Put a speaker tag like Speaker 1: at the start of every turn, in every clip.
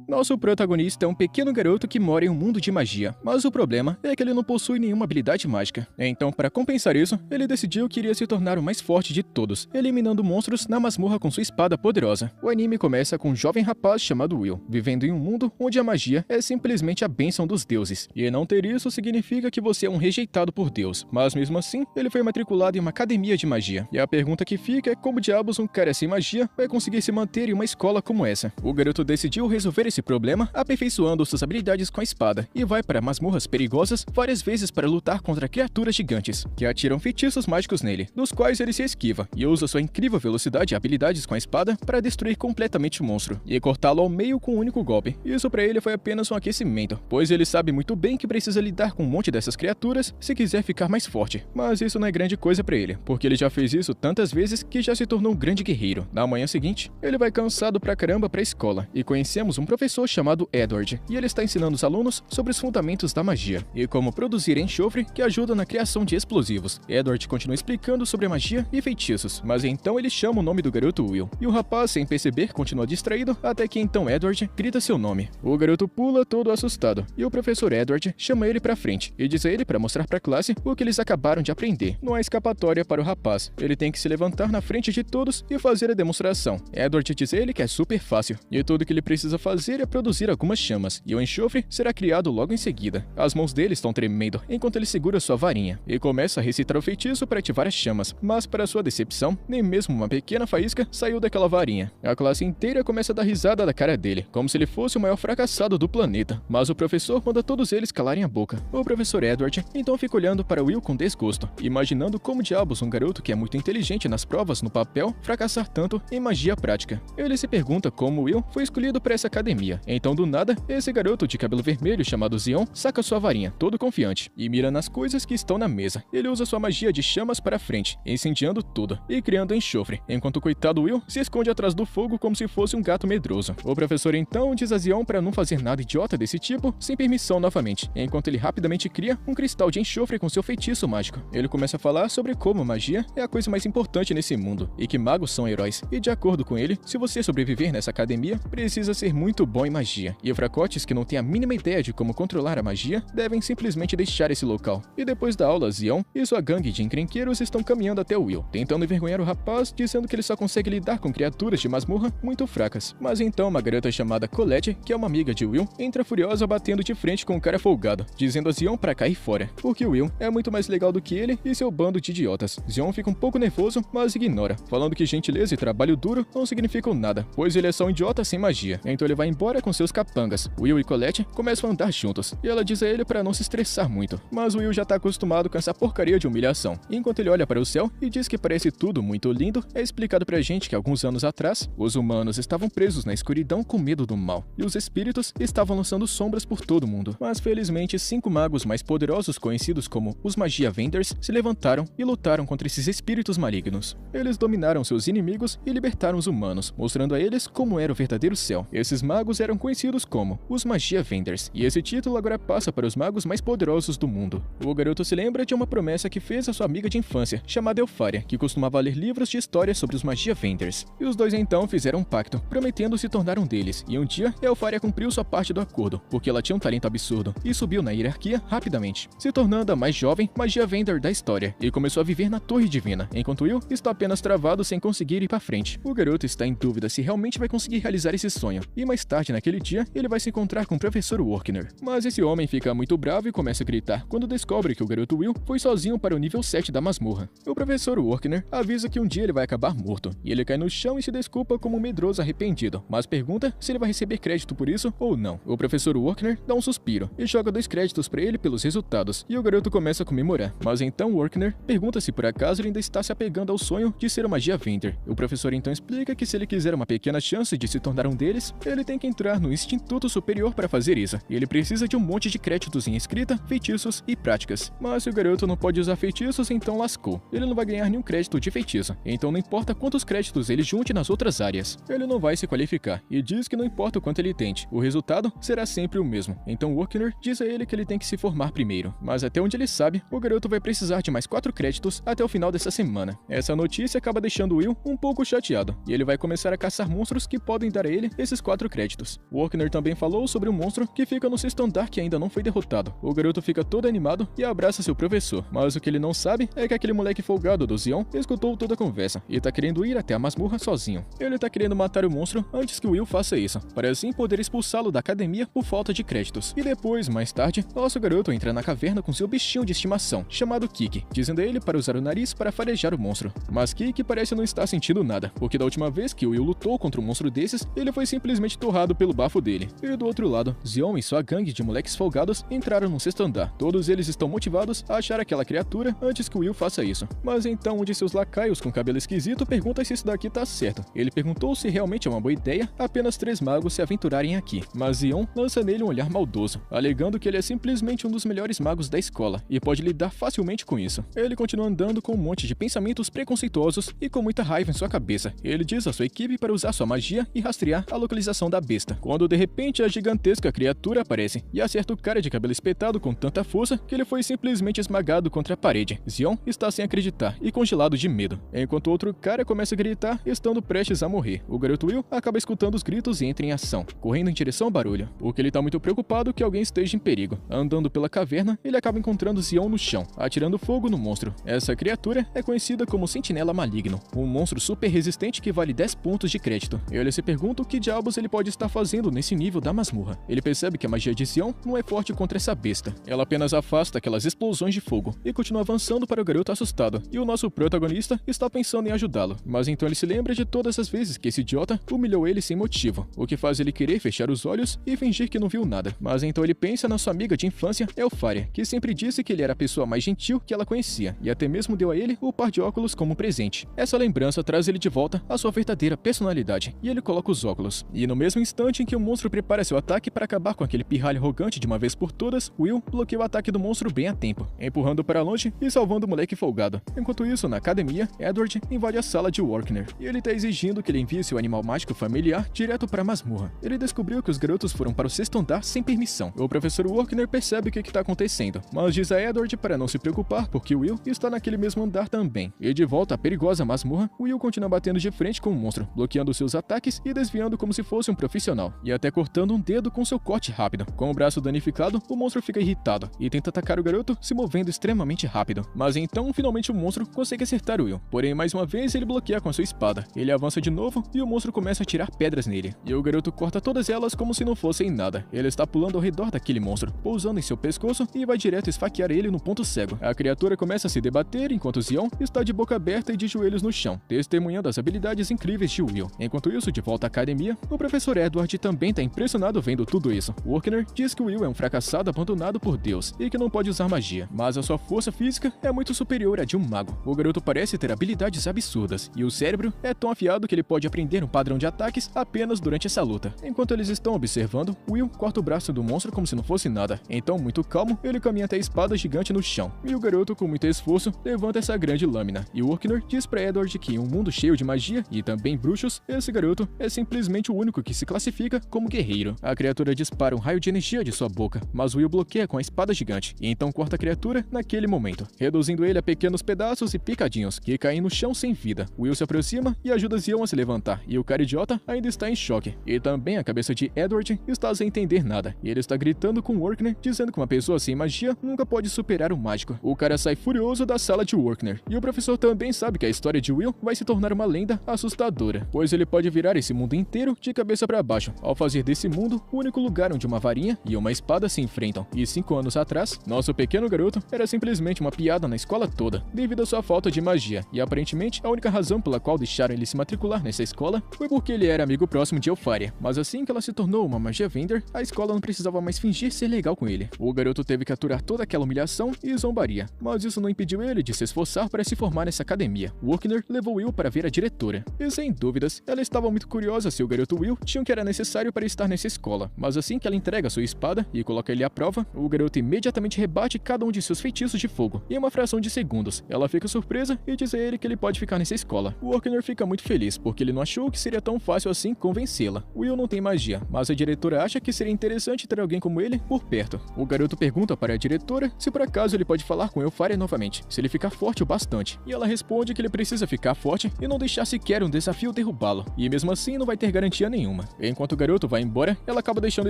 Speaker 1: Nosso protagonista é um pequeno garoto que mora em um mundo de magia, mas o problema é que ele não possui nenhuma habilidade mágica. Então, para compensar isso, ele decidiu que iria se tornar o mais forte de todos, eliminando monstros na masmorra com sua espada poderosa. O anime começa com um jovem rapaz chamado Will, vivendo em um mundo onde a magia é simplesmente a bênção dos deuses. E não ter isso significa que você é um rejeitado por Deus, mas mesmo assim, ele foi matriculado em uma academia de magia. E a pergunta que fica é como diabos um cara sem magia vai conseguir se manter em uma escola como essa? O garoto decidiu resolver esse problema aperfeiçoando suas habilidades com a espada e vai para masmorras perigosas várias vezes para lutar contra criaturas gigantes, que atiram feitiços mágicos nele, dos quais ele se esquiva e usa sua incrível velocidade e habilidades com a espada para destruir completamente o monstro e cortá-lo ao meio com um único golpe. Isso para ele foi apenas um aquecimento, pois ele sabe muito bem que precisa lidar com um monte dessas criaturas se quiser ficar mais forte. Mas isso não é grande coisa para ele, porque ele já fez isso tantas vezes que já se tornou um grande guerreiro. Na manhã seguinte, ele vai cansado pra caramba pra escola e conhecemos um professor chamado Edward, e ele está ensinando os alunos sobre os fundamentos da magia e como produzir enxofre que ajuda na criação de explosivos. Edward continua explicando sobre magia e feitiços, mas então ele chama o nome do garoto Will, e o rapaz, sem perceber, continua distraído até que então Edward grita seu nome. O garoto pula todo assustado, e o professor Edward chama ele pra frente e diz a ele para mostrar pra classe o que eles acabaram de aprender. Não há escapatória para o rapaz, ele tem que se levantar na frente de todos e fazer a demonstração. Edward diz a ele que é super fácil, e tudo que ele precisa fazer é produzir algumas chamas, e o enxofre será criado logo em seguida. As mãos dele estão tremendo enquanto ele segura sua varinha e começa a recitar o feitiço para ativar as chamas, mas para sua decepção, nem mesmo uma pequena faísca saiu daquela varinha. A classe inteira começa a dar risada da cara dele, como se ele fosse o maior fracassado do planeta, mas o professor manda todos eles calarem a boca. O professor Edward então fica olhando para Will com desgosto, imaginando como diabos um garoto que é muito inteligente nas provas no papel fracassar tanto em magia prática. Ele se pergunta como Will foi escolhido para essa academia. Então, do nada, esse garoto de cabelo vermelho chamado Zion saca sua varinha, todo confiante, e mira nas coisas que estão na mesa. Ele usa sua magia de chamas para frente, incendiando tudo e criando enxofre, enquanto o coitado Will se esconde atrás do fogo como se fosse um gato medroso. O professor então diz a Zion para não fazer nada idiota desse tipo sem permissão novamente, enquanto ele rapidamente cria um cristal de enxofre com seu feitiço mágico. Ele começa a falar sobre como magia é a coisa mais importante nesse mundo e que magos são heróis, e de acordo com ele, se você sobreviver nessa academia, precisa ser muito bom em magia, e fracotes que não têm a mínima ideia de como controlar a magia devem simplesmente deixar esse local. E depois da aula, Zion e sua gangue de encrenqueiros estão caminhando até Will, tentando envergonhar o rapaz, dizendo que ele só consegue lidar com criaturas de masmorra muito fracas. Mas então uma garota chamada Colette, que é uma amiga de Will, entra furiosa batendo de frente com um cara folgado, dizendo a Zion para cair fora, porque Will é muito mais legal do que ele e seu bando de idiotas. Zion fica um pouco nervoso, mas ignora, falando que gentileza e trabalho duro não significam nada, pois ele é só um idiota sem magia. Então ele vai embora com seus capangas. Will e Colette começam a andar juntos, e ela diz a ele para não se estressar muito, mas Will já tá acostumado com essa porcaria de humilhação. Enquanto ele olha para o céu e diz que parece tudo muito lindo, é explicado pra gente que alguns anos atrás, os humanos estavam presos na escuridão com medo do mal, e os espíritos estavam lançando sombras por todo o mundo. Mas felizmente 5 magos mais poderosos, conhecidos como os Magia Vendors, se levantaram e lutaram contra esses espíritos malignos. Eles dominaram seus inimigos e libertaram os humanos, mostrando a eles como era o verdadeiro céu. Esses magos eram conhecidos como os Magia Vendors, e esse título agora passa para os magos mais poderosos do mundo. O garoto se lembra de uma promessa que fez a sua amiga de infância, chamada Elfaria, que costumava ler livros de história sobre os Magia Vendors. E os dois então fizeram um pacto, prometendo se tornar um deles, e um dia Elfaria cumpriu sua parte do acordo, porque ela tinha um talento absurdo, e subiu na hierarquia rapidamente, se tornando a mais jovem Magia Vendor da história, e começou a viver na Torre Divina, enquanto Will está apenas travado sem conseguir ir para frente. O garoto está em dúvida se realmente vai conseguir realizar esse sonho, e mais tarde naquele dia, ele vai se encontrar com o professor Workner. Mas esse homem fica muito bravo e começa a gritar quando descobre que o garoto Will foi sozinho para o nível 7 da masmorra. O professor Workner avisa que um dia ele vai acabar morto, e ele cai no chão e se desculpa como um medroso arrependido, mas pergunta se ele vai receber crédito por isso ou não. O professor Workner dá um suspiro e joga 2 créditos para ele pelos resultados, e o garoto começa a comemorar. Mas então Workner pergunta se por acaso ele ainda está se apegando ao sonho de ser uma Magia Vendor. O professor então explica que se ele quiser uma pequena chance de se tornar um deles, ele tem que entrar no Instituto Superior para fazer isso, e ele precisa de um monte de créditos em escrita, feitiços e práticas. Mas se o garoto não pode usar feitiços, então lascou. Ele não vai ganhar nenhum crédito de feitiço, então não importa quantos créditos ele junte nas outras áreas, ele não vai se qualificar, e diz que não importa o quanto ele tente, o resultado será sempre o mesmo. Então Workner diz a ele que ele tem que se formar primeiro, mas até onde ele sabe, o garoto vai precisar de mais 4 créditos até o final dessa semana. Essa notícia acaba deixando Will um pouco chateado, e ele vai começar a caçar monstros que podem dar a ele esses 4 créditos. créditos. Workner também falou sobre um monstro que fica no sexto andar que ainda não foi derrotado. O garoto fica todo animado e abraça seu professor, mas o que ele não sabe é que aquele moleque folgado do Zion escutou toda a conversa e tá querendo ir até a masmorra sozinho. Ele tá querendo matar o monstro antes que o Will faça isso, para assim poder expulsá-lo da academia por falta de créditos. E depois, mais tarde, nosso garoto entra na caverna com seu bichinho de estimação, chamado Kiki, dizendo a ele para usar o nariz para farejar o monstro. Mas Kiki parece não estar sentindo nada, porque da última vez que o Will lutou contra um monstro desses, ele foi simplesmente torrado pelo bafo dele. E do outro lado, Zion e sua gangue de moleques folgados entraram no sexto andar. Todos eles estão motivados a achar aquela criatura antes que o Will faça isso. Mas então um de seus lacaios com cabelo esquisito pergunta se isso daqui tá certo. Ele perguntou se realmente é uma boa ideia apenas 3 magos se aventurarem aqui. Mas Zion lança nele um olhar maldoso, alegando que ele é simplesmente um dos melhores magos da escola e pode lidar facilmente com isso. Ele continua andando com um monte de pensamentos preconceituosos e com muita raiva em sua cabeça. Ele diz à sua equipe para usar sua magia e rastrear a localização da besta, quando de repente a gigantesca criatura aparece e acerta o cara de cabelo espetado com tanta força que ele foi simplesmente esmagado contra a parede. Zion está sem acreditar e congelado de medo, enquanto outro cara começa a gritar estando prestes a morrer. O garoto Will acaba escutando os gritos e entra em ação, correndo em direção ao barulho, porque ele está muito preocupado que alguém esteja em perigo. Andando pela caverna, ele acaba encontrando Zion no chão, atirando fogo no monstro. Essa criatura é conhecida como Sentinela Maligno, um monstro super resistente que vale 10 pontos de crédito. Ele se pergunta o que diabos ele pode estar fazendo nesse nível da masmorra. Ele percebe que a magia de Zion não é forte contra essa besta. Ela apenas afasta aquelas explosões de fogo e continua avançando para o garoto assustado. E o nosso protagonista está pensando em ajudá-lo, mas então ele se lembra de todas as vezes que esse idiota humilhou ele sem motivo, o que faz ele querer fechar os olhos e fingir que não viu nada. Mas então ele pensa na sua amiga de infância, Elfaria, que sempre disse que ele era a pessoa mais gentil que ela conhecia, e até mesmo deu a ele o par de óculos como presente. Essa lembrança traz ele de volta à sua verdadeira personalidade, e ele coloca os óculos. E no mesmo instante em que o monstro prepara seu ataque para acabar com aquele pirralho arrogante de uma vez por todas, Will bloqueia o ataque do monstro bem a tempo, empurrando para longe e salvando o moleque folgado. Enquanto isso, na academia, Edward invade a sala de Workner, e ele tá exigindo que ele envie seu animal mágico familiar direto para a masmorra. Ele descobriu que os garotos foram para o sexto andar sem permissão. O professor Workner percebe o que está acontecendo, mas diz a Edward para não se preocupar porque Will está naquele mesmo andar também. E de volta à perigosa masmorra, Will continua batendo de frente com o monstro, bloqueando seus ataques e desviando como se fosse um profissional, e até cortando um dedo com seu corte rápido. Com o braço danificado, o monstro fica irritado e tenta atacar o garoto se movendo extremamente rápido. Mas então, finalmente o monstro consegue acertar Will. Porém, mais uma vez, ele bloqueia com a sua espada. Ele avança de novo e o monstro começa a tirar pedras nele. E o garoto corta todas elas como se não fossem nada. Ele está pulando ao redor daquele monstro, pousando em seu pescoço e vai direto esfaquear ele no ponto cego. A criatura começa a se debater enquanto Zion está de boca aberta e de joelhos no chão, testemunhando as habilidades incríveis de Will. Enquanto isso, de volta à academia, o professor Edward também está impressionado vendo tudo isso. Workner diz que Will é um fracassado abandonado por Deus e que não pode usar magia, mas a sua força física é muito superior à de um mago. O garoto parece ter habilidades absurdas e o cérebro é tão afiado que ele pode aprender um padrão de ataques apenas durante essa luta. Enquanto eles estão observando, Will corta o braço do monstro como se não fosse nada. Então, muito calmo, ele caminha até a espada gigante no chão. E o garoto, com muito esforço, levanta essa grande lâmina. E Workner diz para Edward que em um mundo cheio de magia e também bruxos, esse garoto é simplesmente o único que se classifica como guerreiro. A criatura dispara um raio de energia de sua boca, mas Will bloqueia com a espada gigante e então corta a criatura naquele momento, reduzindo ele a pequenos pedaços e picadinhos que caem no chão sem vida. Will se aproxima e ajuda Zion a se levantar, e o cara idiota ainda está em choque. E também a cabeça de Edward está sem entender nada, e ele está gritando com Workner, dizendo que uma pessoa sem magia nunca pode superar o mágico. O cara sai furioso da sala de Workner, e o professor também sabe que a história de Will vai se tornar uma lenda assustadora, pois ele pode virar esse mundo inteiro de cabeça para baixo, ao fazer desse mundo o único lugar onde uma varinha e uma espada se enfrentam. E 5 anos atrás, nosso pequeno garoto era simplesmente uma piada na escola toda, devido à sua falta de magia, e aparentemente a única razão pela qual deixaram ele se matricular nessa escola foi porque ele era amigo próximo de Elfaria. Mas assim que ela se tornou uma magia vender, a escola não precisava mais fingir ser legal com ele. O garoto teve que aturar toda aquela humilhação e zombaria, mas isso não impediu ele de se esforçar para se formar nessa academia. Workner levou Will para ver a diretora, e sem dúvidas, ela estava muito curiosa se o garoto Will tinha o que era necessário para estar nessa escola. Mas assim que ela entrega sua espada e coloca ele à prova, o garoto imediatamente rebate cada um de seus feitiços de fogo. Em uma fração de segundos, ela fica surpresa e diz a ele que ele pode ficar nessa escola. O Workner fica muito feliz, porque ele não achou que seria tão fácil assim convencê-la. Will não tem magia, mas a diretora acha que seria interessante ter alguém como ele por perto. O garoto pergunta para a diretora se por acaso ele pode falar com Elfaria novamente, se ele ficar forte o bastante. E ela responde que ele precisa ficar forte e não deixar sequer um desafio derrubá-lo, e mesmo assim não vai ter garantia nenhuma. Enquanto o garoto vai embora, ela acaba deixando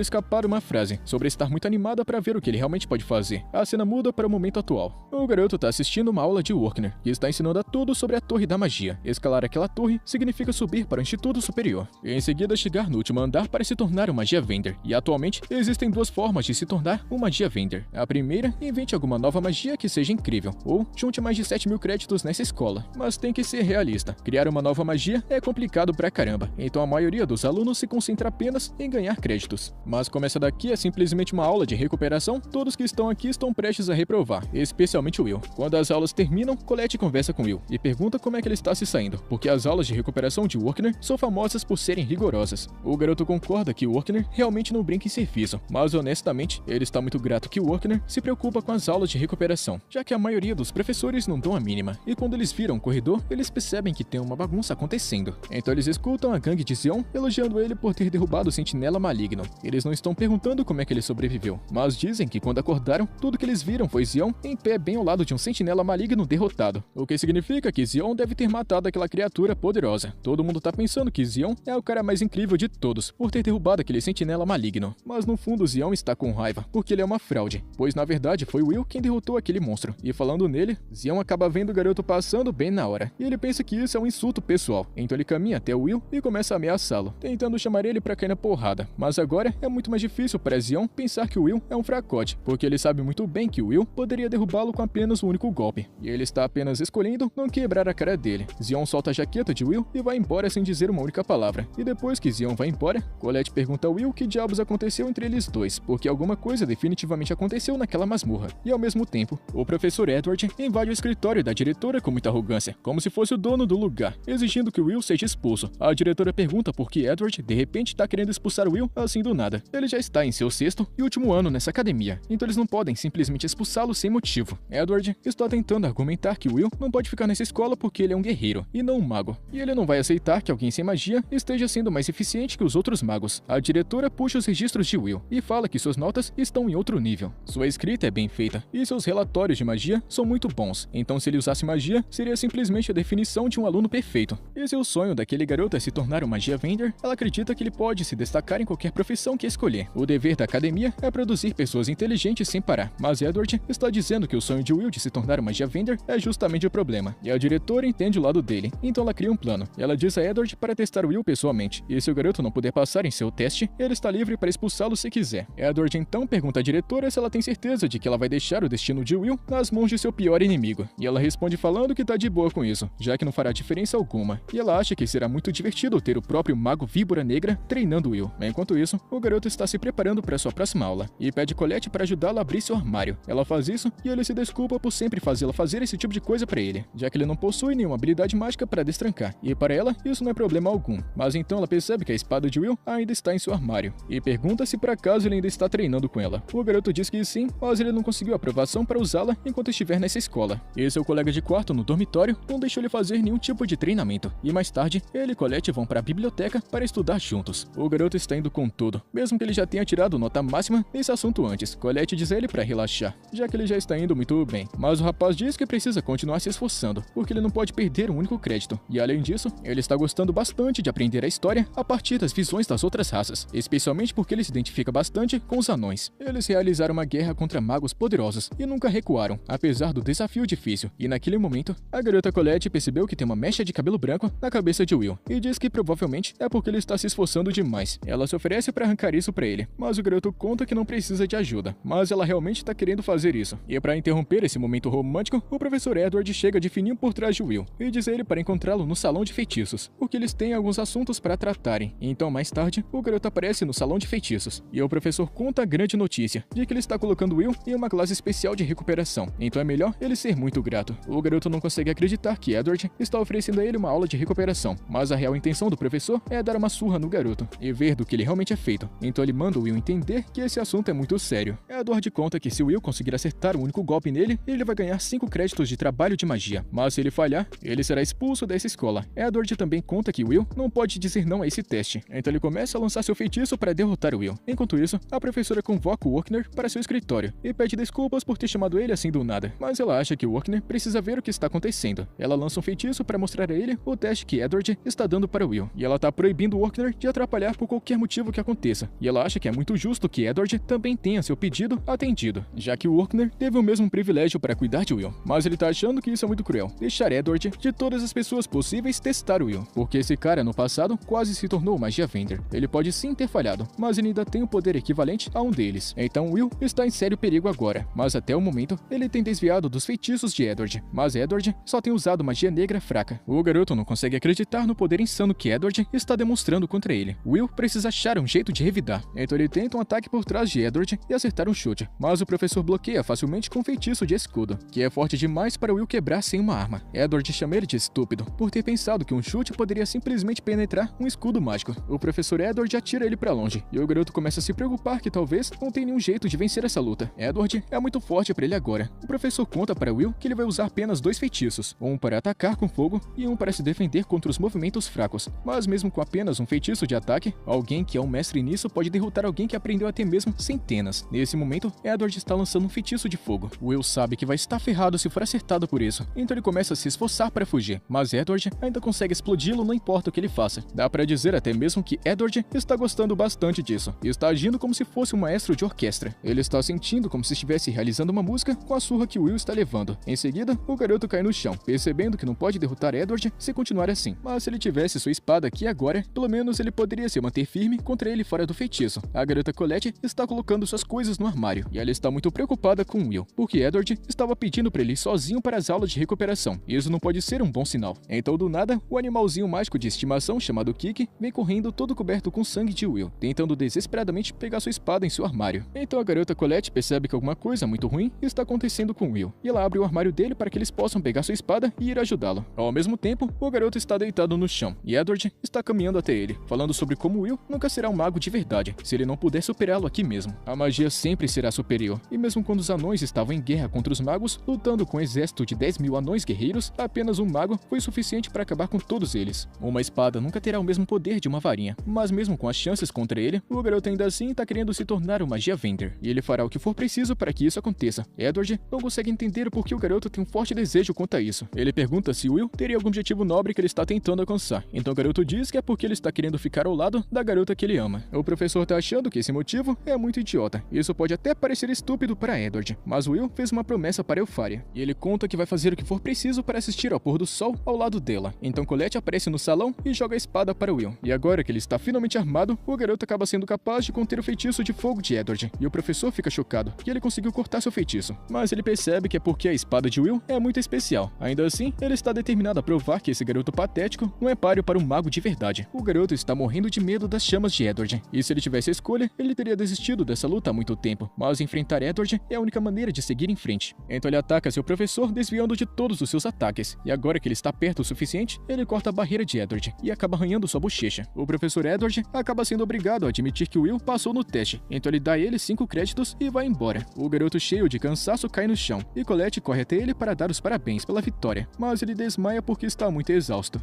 Speaker 1: escapar uma frase sobre estar muito animada para ver o que ele realmente pode fazer. A cena muda para o momento atual. O garoto está assistindo uma aula de Workner, que está ensinando a todos sobre a Torre da Magia. Escalar aquela torre significa subir para o Instituto Superior, e em seguida chegar no último andar para se tornar um Magia Vender. E atualmente, existem duas formas de se tornar um Magia Vender. A primeira, invente alguma nova magia que seja incrível, ou junte mais de 7.000 créditos nessa escola. Mas tem que ser realista. Criar uma nova magia é complicado pra caramba, então a maioria dos alunos se concentra apenas em ganhar créditos. Mas como essa daqui é simplesmente uma aula de recuperação, todos que estão aqui estão prestes a reprovar, especialmente o Will. Quando as aulas terminam, Colette conversa com Will e pergunta como é que ele está se saindo, porque as aulas de recuperação de Workner são famosas por serem rigorosas. O garoto concorda que Workner realmente não brinca em serviço, mas honestamente, ele está muito grato que Workner se preocupa com as aulas de recuperação, já que a maioria dos professores não dão a mínima, e quando eles viram o corredor, eles percebem que tem uma bagunça acontecendo. Então eles escutam a gangue de Xion elogiando ele por ter derrubado o sentinela maligno. Eles não estão perguntando como é que ele sobreviveu, mas dizem que quando acordaram, tudo que eles viram foi Xion em pé bem ao lado de um sentinela maligno derrotado, o que significa que Xion deve ter matado aquela criatura poderosa. Todo mundo tá pensando que Xion é o cara mais incrível de todos, por ter derrubado aquele sentinela maligno, mas no fundo Xion está com raiva, porque ele é uma fraude, pois na verdade foi Will quem derrotou aquele monstro, e falando nele, Xion acaba vendo o garoto passando bem na hora, e ele pensa que isso é um insulto pessoal, então ele caminha até o Will e começa a ameaçá-lo, tentando chamar ele pra cair na porrada, mas agora é muito mais difícil para Xion pensar que o Will é um fracote, porque ele sabe muito bem que o Will poderia derrubá-lo com apenas um único golpe, e ele está apenas escolhendo não quebrar a cara dele. Xion solta a jaqueta de Will e vai embora sem dizer uma única palavra, e depois que Xion vai embora, Colette pergunta a Will o que diabos aconteceu entre eles dois, porque alguma coisa definitivamente aconteceu naquela masmorra, e ao mesmo tempo, o professor Edward invade o escritório da diretora com muita arrogância, como se fosse o dono do lugar, exigindo que Will seja expulso. A diretora pergunta por que Edward de repente está querendo expulsar Will assim do nada. Ele já está em seu 6º e último ano nessa academia, então eles não podem simplesmente expulsá-lo sem motivo. Edward está tentando argumentar que Will não pode ficar nessa escola porque ele é um guerreiro e não um mago, e ele não vai aceitar que alguém sem magia esteja sendo mais eficiente que os outros magos. A diretora puxa os registros de Will e fala que suas notas estão em outro nível. Sua escrita é bem feita e seus relatórios de magia são muito bons, então se ele usasse magia, seria simplesmente a definição de um aluno perfeito. E se o sonho daquele garoto é se tornar um Magia Vender, ela acredita que ele pode se destacar em qualquer profissão que escolher. O dever da academia é produzir pessoas inteligentes sem parar, mas Edward está dizendo que o sonho de Will de se tornar um Magia Vender é justamente o problema, e a diretora entende o lado dele, então ela cria um plano. Ela diz a Edward para testar Will pessoalmente, e se o garoto não puder passar em seu teste, ele está livre para expulsá-lo se quiser. Edward então pergunta à diretora se ela tem certeza de que ela vai deixar o destino de Will nas mãos de seu pior inimigo, e ela responde falando que tá de boa com isso, já que não fará diferença alguma, e ela acha que será muito divertido ter o próprio mago Víbora Negra treinando Will. Enquanto isso, o garoto está se preparando para sua próxima aula, e pede Colette para ajudá-la a abrir seu armário. Ela faz isso, e ele se desculpa por sempre fazê-la fazer esse tipo de coisa para ele, já que ele não possui nenhuma habilidade mágica para destrancar, e para ela, isso não é problema algum. Mas então ela percebe que a espada de Will ainda está em seu armário, e pergunta se por acaso ele ainda está treinando com ela. O garoto diz que sim, mas ele não conseguiu aprovação para usá-la enquanto estiver nessa escola. E seu colega de quarto no dormitório não deixou ele fazer nenhum tipo de treinamento, e mais tarde, ele e Colette vão para a biblioteca para estudar juntos. O garoto está indo com tudo, mesmo que ele já tenha tirado nota máxima nesse assunto antes. Colette diz a ele para relaxar, já que ele já está indo muito bem, mas o rapaz diz que precisa continuar se esforçando, porque ele não pode perder um único crédito, e além disso, ele está gostando bastante de aprender a história a partir das visões das outras raças, especialmente porque ele se identifica bastante com os anões. Eles realizaram uma guerra contra magos poderosos e nunca recuaram, apesar do desafio difícil, e naquele momento, a garota Colette percebeu que tem uma mecha de cabelo branco na cabeça de Will, e diz que provavelmente é porque ele está se esforçando demais. Ela se oferece para arrancar isso para ele, mas o garoto conta que não precisa de ajuda, mas ela realmente está querendo fazer isso. E para interromper esse momento romântico, o professor Edward chega de fininho por trás de Will e diz a ele para encontrá-lo no salão de feitiços, porque eles têm alguns assuntos para tratarem. Então mais tarde, o garoto aparece no salão de feitiços, e o professor conta a grande notícia de que ele está colocando Will em uma classe especial de recuperação, então é melhor ele ser muito grato. O garoto não consegue acreditar que Edward está oferecendo a ele uma aula de recuperação, mas a real intenção do professor é dar uma surra no garoto e ver do que ele realmente é feito, então ele manda o Will entender que esse assunto é muito sério. Edward conta que se o Will conseguir acertar um único golpe nele, ele vai ganhar 5 créditos de trabalho de magia, mas se ele falhar, ele será expulso dessa escola. Edward também conta que Will não pode dizer não a esse teste, então ele começa a lançar seu feitiço para derrotar o Will. Enquanto isso, a professora convoca o Workner para seu escritório e pede desculpas por ter chamado ele assim do nada, mas ela acha que o Workner precisa ver o que está acontecendo. Ela lança um feitiço para mostrar a ele o teste que Edward está dando para Will, e ela tá proibindo o Workner de atrapalhar por qualquer motivo que aconteça, e ela acha que é muito justo que Edward também tenha seu pedido atendido, já que o Orkner teve o mesmo privilégio para cuidar de Will. Mas ele tá achando que isso é muito cruel, deixar Edward, de todas as pessoas possíveis, testar o Will, porque esse cara no passado quase se tornou Magia Vender. Ele pode sim ter falhado, mas ele ainda tem um poder equivalente a um deles. Então Will está em sério perigo agora, mas até o momento ele tem desviado dos feitiços de Edward, mas Edward só tem usado magia negra fraca. O garoto não consegue acreditar no poder insano que Edward está demonstrando contra ele. Will precisa achar um jeito de revidar, então ele tenta um ataque por trás de Edward e acertar um chute, mas o professor bloqueia facilmente com um feitiço de escudo, que é forte demais para Will quebrar sem uma arma. Edward chama ele de estúpido, por ter pensado que um chute poderia simplesmente penetrar um escudo mágico. O professor Edward atira ele para longe, e o garoto começa a se preocupar que talvez não tenha nenhum jeito de vencer essa luta. Edward é muito forte para ele agora. O professor conta para Will que ele vai usar apenas 2 feitiços, um para atacar com fogo e um para se defender contra os movimentos fracos. Mas mesmo com apenas um feitiço de ataque, alguém que é um mestre nisso pode derrotar alguém que aprendeu até mesmo centenas. Nesse momento, Edward está lançando um feitiço de fogo. Will sabe que vai estar ferrado se for acertado por isso, então ele começa a se esforçar para fugir, mas Edward ainda consegue explodi-lo, não importa o que ele faça. Dá para dizer até mesmo que Edward está gostando bastante disso, e está agindo como se fosse um maestro de orquestra. Ele está sentindo como se estivesse realizando uma música com a surra que Will está levando. Em seguida, o garoto cai no chão, percebendo que não pode derrotar Edward se continuar assim. Mas se ele tivesse sua espada aqui agora, pelo menos ele poderia se manter firme contra ele fora do feitiço. A garota Colette está colocando suas coisas no armário, e ela está muito preocupada com Will, porque Edward estava pedindo para ele ir sozinho para as aulas de recuperação. Isso não pode ser um bom sinal. Então, do nada, o animalzinho mágico de estimação chamado Kiki vem correndo todo coberto com sangue de Will, tentando desesperadamente pegar sua espada em seu armário. Então a garota Colette percebe que alguma coisa muito ruim está acontecendo com Will, e ela abre o armário dele para que eles possam pegar sua espada e ir ajudá-lo. Ao mesmo tempo, o garoto está deitado no chão, e Edward está caminhando até ele, falando sobre como Will nunca será um mago de verdade, se ele não puder superá-lo aqui mesmo. A magia sempre será superior, e mesmo quando os anões estavam em guerra contra os magos, lutando com um exército de 10.000 anões guerreiros, apenas um mago foi suficiente para acabar com todos eles. Uma espada nunca terá o mesmo poder de uma varinha, mas mesmo com as chances contra ele, o garoto ainda assim está querendo se tornar um Magia Vender, e ele fará o que for preciso para que isso aconteça. Edward não consegue entender por que o garoto tem um forte desejo quanto a isso. Ele pergunta se Will teria algum objetivo nobre que ele está tentando alcançar, então o garoto diz que é porque ele está querendo ficar ao lado da garota que ele ama. O professor está achando que esse motivo é muito idiota. Isso pode até parecer estúpido para Edward, mas Will fez uma promessa para Eupharia, e ele conta que vai fazer o que for preciso para assistir ao pôr do sol ao lado dela. Então Colette aparece no salão e joga a espada para Will, e agora que ele está finalmente armado, o garoto acaba sendo capaz de conter o feitiço de fogo de Edward, e o professor fica chocado que ele conseguiu cortar seu feitiço, mas ele percebe que é porque a espada de Will é muito especial. Ainda assim, ele está determinado a provar que esse garoto patético não é páreo para um mago de verdade. O garoto está morrendo de medo das chamas de Edward, e se ele tivesse a escolha, ele teria desistido dessa luta há muito tempo, mas enfrentar Edward é a única maneira de seguir em frente. Então ele ataca seu professor, desviando de todos os seus ataques, e agora que ele está perto o suficiente, ele corta a barreira de Edward e acaba arranhando sua bochecha. O professor Edward acaba sendo obrigado a admitir que Will passou no teste, então ele dá a ele 5 créditos e vai embora. O garoto, cheio de cansaço, cai no chão, e Colette corre até ele para dar os parabéns pela vitória, mas ele desmaia porque está muito exausto.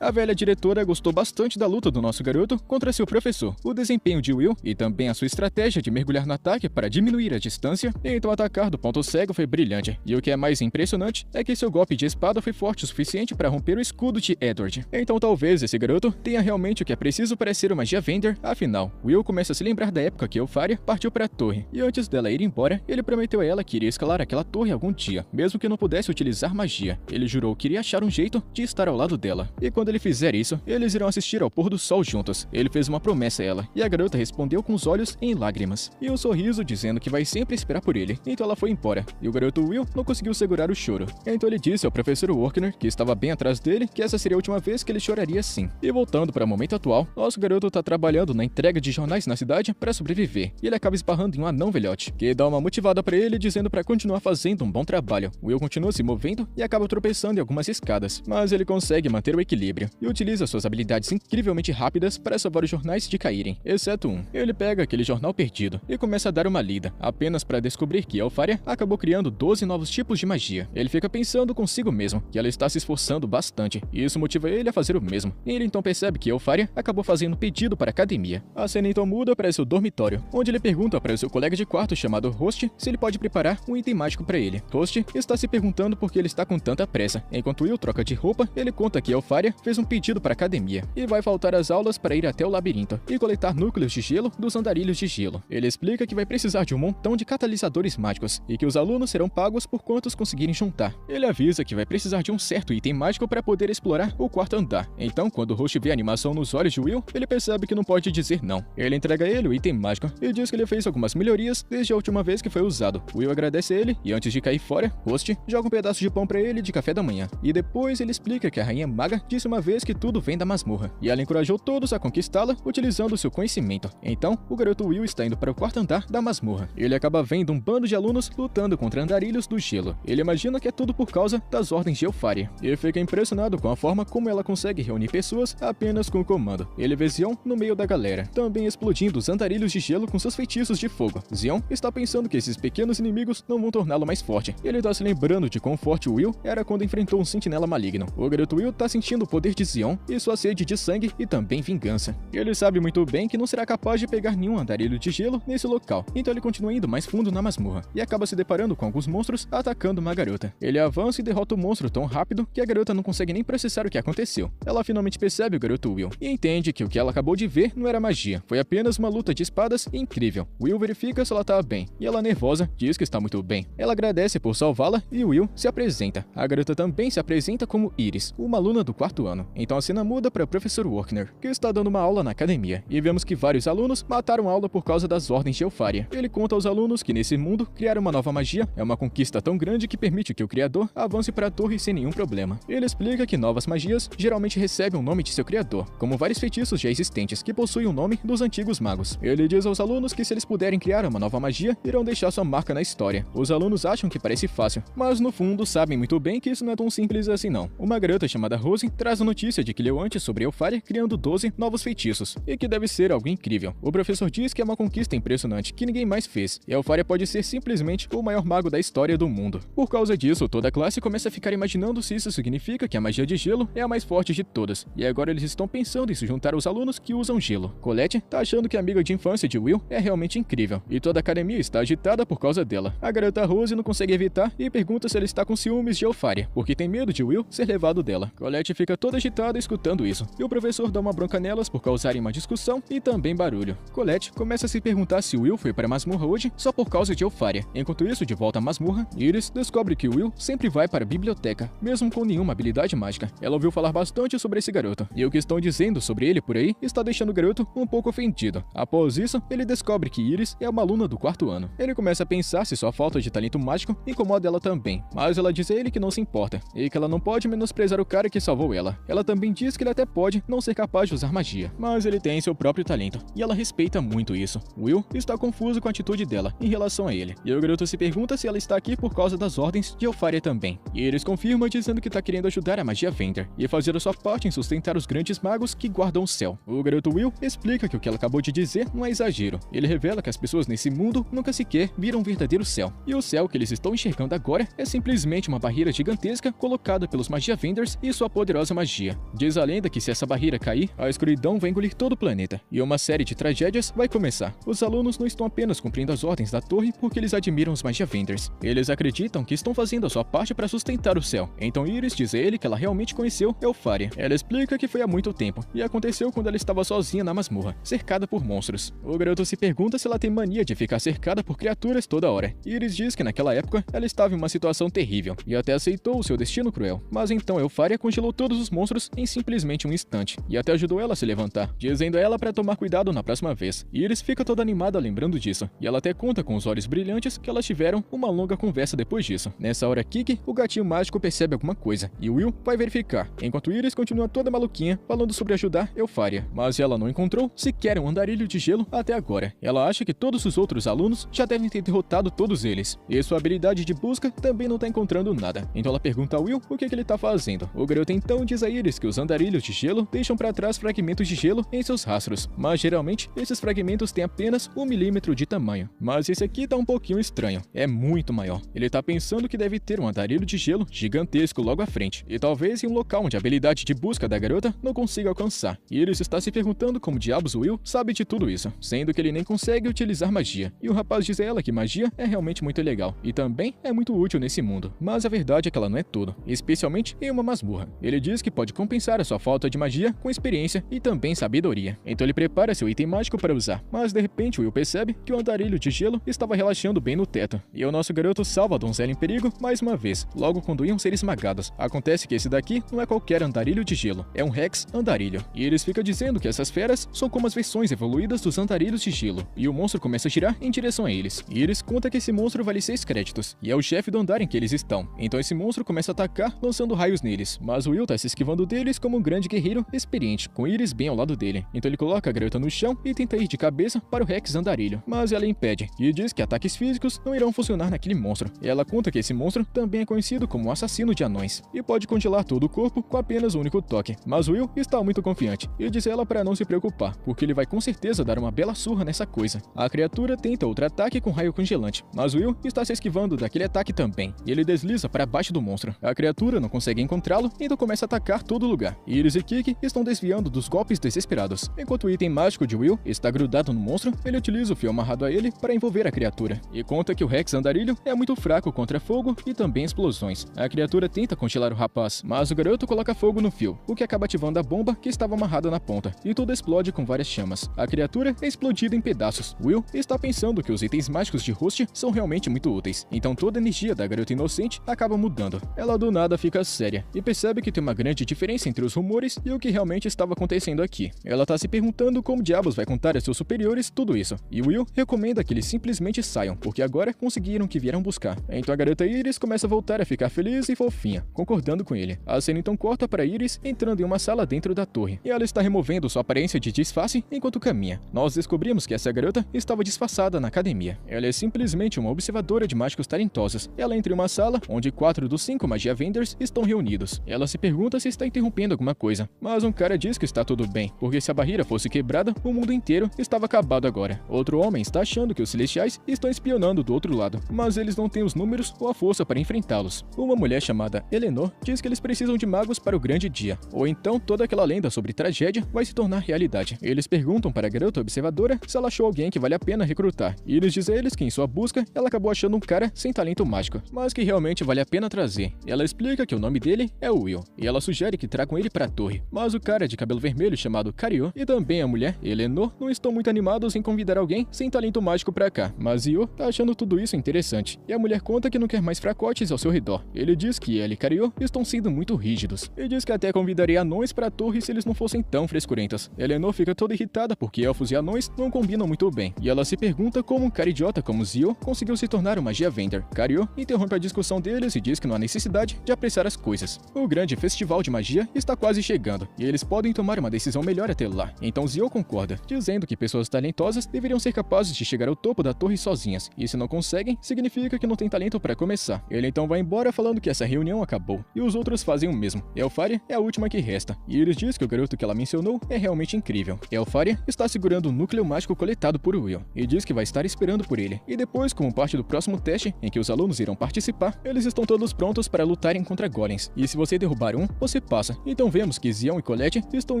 Speaker 1: A velha diretora gostou bastante da luta do nosso garoto contra seu professor, o desempenho de Will e também a sua estratégia de mergulhar no ataque para diminuir a distância, e então atacar do ponto cego foi brilhante. E o que é mais impressionante é que seu golpe de espada foi forte o suficiente para romper o escudo de Edward. Então talvez esse garoto tenha realmente o que é preciso para ser uma Magia Vender. Afinal, Will começa a se lembrar da época que Eupharia partiu para a torre, e antes dela ir embora, ele prometeu a ela que iria escalar aquela torre algum dia, mesmo que não pudesse utilizar magia. Ele jurou que iria achar um jeito de estar ao lado dela, e quando ele fizer isso, eles irão assistir ao pôr do sol juntos. Ele fez uma promessa a ela, e a garota respondeu com os olhos em lágrimas, e um sorriso dizendo que vai sempre esperar por ele. Então ela foi embora, e o garoto Will não conseguiu segurar o choro. Então ele disse ao professor Orkner, que estava bem atrás dele, que essa seria a última vez que ele choraria assim. E voltando para o momento atual, nosso garoto está trabalhando na entrega de jornais na cidade para sobreviver, e ele acaba esbarrando em um anão velhote, que dá uma motivada para ele, dizendo para continuar fazendo um bom trabalho. Will continua se movendo e acaba tropeçando em algumas escadas, mas ele consegue manter o equilíbrio e utiliza suas habilidades incrivelmente rápidas para salvar os jornais de caírem, exceto um. Ele pega aquele jornal perdido e começa a dar uma lida, apenas para descobrir que Eupharia acabou criando 12 novos tipos de magia. Ele fica pensando consigo mesmo que ela está se esforçando bastante, e isso motiva ele a fazer o mesmo. E ele então percebe que Eupharia acabou fazendo um pedido para a academia. A cena então muda para seu dormitório, onde ele pergunta para seu colega de quarto chamado Host se ele pode preparar um item mágico para ele. Host está se perguntando por que ele está com tanta pressa. Enquanto Will troca de roupa, ele conta que Eupharia fez um pedido para a academia e vai faltar às aulas para ir até o labirinto e coletar núcleos de gelo dos andarilhos de gelo. Ele explica que vai precisar de um montão de catalisadores mágicos e que os alunos serão pagos por quantos conseguirem juntar. Ele avisa que vai precisar de um certo item mágico para poder explorar o quarto andar. Então, quando o Host vê a animação nos olhos de Will, ele percebe que não pode dizer não. Ele entrega a ele o item mágico e diz que ele fez algumas melhorias desde a última vez que foi usado. Will agradece ele e, antes de cair fora, Host joga um pedaço de pão para ele de café da manhã. E depois ele explica que a Rainha Maga disse uma vez que tudo vem da masmorra e ela encorajou todos a conquistá-la utilizando seu conhecimento. Então, o garoto Will está indo para o quarto andar da masmorra. Ele acaba vendo um bando de alunos lutando contra andarilhos do gelo. Ele imagina que é tudo por causa das ordens de Elfaria e fica impressionado com a forma como ela consegue reunir pessoas apenas com o comando. Ele vê Xion no meio da galera, também explodindo os andarilhos de gelo com seus feitiços de fogo. Xion está pensando que esses pequenos inimigos não vão torná-lo mais forte. Ele está se lembrando de quão forte Will era quando enfrentou um sentinela maligno. O garoto Will está sentindo o poder de Xion e sua sede de sangue e também vingança. Ele sabe muito bem que não será capaz de pegar nenhum andarilho de gelo nesse local, então ele continua indo mais fundo na masmorra e acaba se deparando com alguns monstros atacando uma garota. Ele avança e derrota o monstro tão rápido que a garota não consegue nem processar o que aconteceu. Ela finalmente percebe o garoto Will e entende que o que ela acabou de ver não era magia, foi apenas uma luta de espadas incrível. Will verifica se ela tá bem e ela, nervosa, diz que está muito bem. Ela agradece por salvá-la e Will se apresenta. A garota também se apresenta como Iris, uma aluna do quarto ano. Então a cena muda para o professor Workner, que está dando uma aula na academia, e vemos que vários alunos mataram a aula por causa das ordens de Elfaria. Ele conta aos alunos que nesse mundo criar uma nova magia é uma conquista tão grande que permite que o criador avance para a torre sem nenhum problema. Ele explica que novas magias geralmente recebem o nome de seu criador, como vários feitiços já existentes que possuem o nome dos antigos magos. Ele diz aos alunos que se eles puderem criar uma nova magia, irão deixar sua marca na história. Os alunos acham que parece fácil, mas no fundo sabem muito bem que isso não é tão simples assim não. Uma garota chamada Rose traz a notícia de que leu antes sobre Elfaria criando 12 novos feitiços, e que deve ser algo incrível. O professor diz que é uma conquista impressionante que ninguém mais fez, e Elfaria pode ser simplesmente o maior mago da história do mundo. Por causa disso, toda a classe começa a ficar imaginando se isso significa que a magia de gelo é a mais forte de todas, e agora eles estão pensando em se juntar aos alunos que usam gelo. Colette tá achando que a amiga de infância de Will é realmente incrível, e toda a academia está agitada por causa dela. A garota Rose não consegue evitar e pergunta se ela está com ciúmes de Elfaria, porque tem medo de Will ser levado dela. Colette fica toda agitada escutando isso, e o professor dá uma bronca nelas por causarem uma discussão e também barulho. Colette começa a se perguntar se Will foi para a masmorra hoje só por causa de Elfaria. Enquanto isso, de volta à masmorra, Iris descobre que Will sempre vai para a biblioteca, mesmo com nenhuma habilidade mágica. Ela ouviu falar bastante sobre esse garoto, e o que estão dizendo sobre ele por aí está deixando o garoto um pouco ofendido. Após isso, ele descobre que Iris é uma aluna do quarto ano. Ele começa a pensar se sua falta de talento mágico incomoda ela também, mas ela diz a ele que não se importa, e que ela não pode menosprezar o cara que salvou ela. Ela também diz que ele até pode não ser capaz de usar magia, mas ele tem seu próprio talento, e ela respeita muito isso. Will está confuso com a atitude dela em relação a ele, e o garoto se pergunta se ela está aqui por causa das ordens de Elfaria também. E eles confirmam dizendo que está querendo ajudar a magia Vender e fazer a sua parte em sustentar os grandes magos que guardam o céu. O garoto Will explica que o que ela acabou de dizer não é exagero. Ele revela que as pessoas nesse mundo nunca sequer viram um verdadeiro céu, e o céu que eles estão enxergando agora é simplesmente uma barreira gigantesca colocada pelos magia Venders e sua poderosa magia. Diz a lenda que se essa barreira cair, a escuridão vai engolir todo o planeta, e uma série de tragédias vai começar. Os alunos não estão apenas cumprindo as ordens da torre porque eles admiram os magia Venders. Eles acreditam que estão fazendo a sua parte para sustentar o céu. Então Iris diz a ele que ela realmente conheceu Elfaria. Ela explica que foi há muito tempo, e aconteceu quando ela estava sozinha na masmorra, cercada por monstros. O garoto se pergunta se ela tem mania de ficar cercada por criaturas toda hora. Iris diz que naquela época ela estava em uma situação terrível, e até aceitou o seu destino cruel. Mas então Elfaria congelou todos os monstros em simplesmente um instante, e até ajudou ela a se levantar, dizendo a ela para tomar cuidado na próxima vez. Iris fica toda animada lembrando disso, e ela até conta com os olhos brilhantes que elas tiveram uma longa conversa depois disso. Nessa hora, Kiki, o gatinho mágico, percebe alguma coisa, e Will vai verificar, enquanto Iris continua toda maluquinha falando sobre ajudar Elfaria. Mas ela não encontrou sequer um andarilho de gelo até agora. Ela acha que todos os outros alunos já devem ter derrotado todos eles, e sua habilidade de busca também não tá encontrando nada. Então ela pergunta a Will o que ele tá fazendo. O garoto então diz a Iris que os andarilhos de gelo deixam para trás fragmentos de gelo em seus rastros, mas geralmente esses fragmentos têm apenas 1 milímetro de tamanho. Mas esse aqui tá um pouquinho estranho, é muito maior. Ele tá pensando que deve ter um andarilho de gelo gigantesco logo à frente, e talvez em um local onde a habilidade de busca da garota não consiga alcançar. Iris está se perguntando como diabos Will sabe de tudo isso, sendo que ele nem consegue utilizar magia. E o rapaz diz a ela que magia é realmente muito legal, e também é muito útil nesse mundo. Mas a verdade é que ela não é tudo, especialmente em uma masmorra. Ele diz que pode compensar a sua falta de magia com experiência e também sabedoria. Então ele prepara seu item mágico para usar, mas de repente Will percebe que o andarilho de gelo estava relaxando bem no teto. E o nosso garoto salva a donzela em perigo mais uma vez, logo quando iam ser esmagados. Acontece que esse daqui não é qualquer andarilho de gelo, é um Rex andarilho. E eles ficam dizendo que essas feras são como as versões evoluídas dos andarilhos de gelo. E o monstro começa a girar em direção a eles. E eles contam que esse monstro vale 6 créditos, e é o chefe do andar em que eles estão. Então esse monstro começa a atacar, lançando raios neles. Mas o Will tá se esquivando deles como um grande guerreiro experiente, com Iris bem ao lado dele. Então ele coloca a garota no chão e tenta ir de cabeça para o Rex andarilho. Mas ela impede, e diz que ataques físicos não irão funcionar naquele monstro. E ela conta que esse monstro também é conhecido como o assassino de anões, e pode congelar todo o corpo com apenas um único toque. Mas Will está muito confiante, e diz a ela para não se preocupar, porque ele vai com certeza dar uma bela surra nessa coisa. A criatura tenta outro ataque com raio congelante, mas Will está se esquivando daquele ataque também, e ele desliza para baixo do monstro. A criatura não consegue encontrá-lo, então começa a atacar todo lugar. Iris e Kiki estão desviando dos golpes desesperados. Enquanto o item mágico de Will está grudado no monstro, ele utiliza o fio amarrado a ele para envolver a criatura, e conta que o Rex andarilho é muito fraco contra fogo e também explosões. A criatura tenta congelar o rapaz, mas o garoto coloca fogo no fio, o que acaba ativando a bomba que estava amarrada na ponta, e tudo explode com várias chamas. A criatura é explodida em pedaços. Will está pensando que os itens mágicos de Rust são realmente muito úteis, então toda a energia da garota inocente acaba mudando. Ela do nada fica séria e percebe que tem uma grande diferença entre os rumores e o que realmente estava acontecendo aqui. Ela tá se perguntando como diabos vai contar a seus superiores tudo isso, e Will recomenda que eles simplesmente saiam, porque agora conseguiram o que vieram buscar. Então a garota Iris começa a voltar a ficar feliz e fofinha, concordando com ele. A cena então corta para Iris entrando em uma sala dentro da torre, e ela está removendo sua aparência de disfarce enquanto caminha. Nós descobrimos que essa garota estava disfarçada na academia. Ela é simplesmente uma observadora de mágicos talentosos. Ela entra em uma sala onde 4 dos 5 magia vendors estão reunidos. Ela se pergunta se está interrompendo alguma coisa, mas um cara diz que está tudo bem, porque se a barreira fosse quebrada, o mundo inteiro estava acabado agora. Outro homem está achando que os celestiais estão espionando do outro lado, mas eles não têm os números ou a força para enfrentá-los. Uma mulher chamada Eleanor diz que eles precisam de magos para o grande dia, ou então toda aquela lenda sobre tragédia vai se tornar realidade. Eles perguntam para a garota observadora se ela achou alguém que vale a pena recrutar, e eles dizem a eles que em sua busca ela acabou achando um cara sem talento mágico, mas que realmente vale a pena trazer. Ela explica que o nome dele é Will, e ela sugere que tragam ele para a torre, mas o cara de cabelo vermelho chamado Cario e também a mulher Eleanor não estão muito animados em convidar alguém sem talento mágico para cá, mas Io tá achando tudo isso interessante, e a mulher conta que não quer mais fracotes ao seu redor. Ele diz que ela e Cario estão sendo muito rígidos, e diz que até convidaria anões para a torre se eles não fossem tão frescurentos. Eleanor fica toda irritada porque elfos e anões não combinam muito bem, e ela se pergunta como um cara idiota como Zio conseguiu se tornar uma magia vendor. Cario interrompe a discussão deles e diz que não há necessidade de apressar as coisas. O grande festival de magia está quase chegando, e eles podem tomar uma decisão melhor até lá. Então Zio concorda, dizendo que pessoas talentosas deveriam ser capazes de chegar ao topo da torre sozinhas, e se não conseguem, significa que não tem talento para começar. Ele então vai embora falando que essa reunião acabou, e os outros fazem o mesmo. Elfaria é a última que resta, e Iris diz que o garoto que ela mencionou é realmente incrível. Elfaria está segurando o núcleo mágico coletado por Will, e diz que vai estar esperando por ele. E depois, como parte do próximo teste, em que os alunos irão participar, eles estão todos prontos para lutarem contra golems, e se você derrubar um, você passa. Então vemos que Zion e Colette estão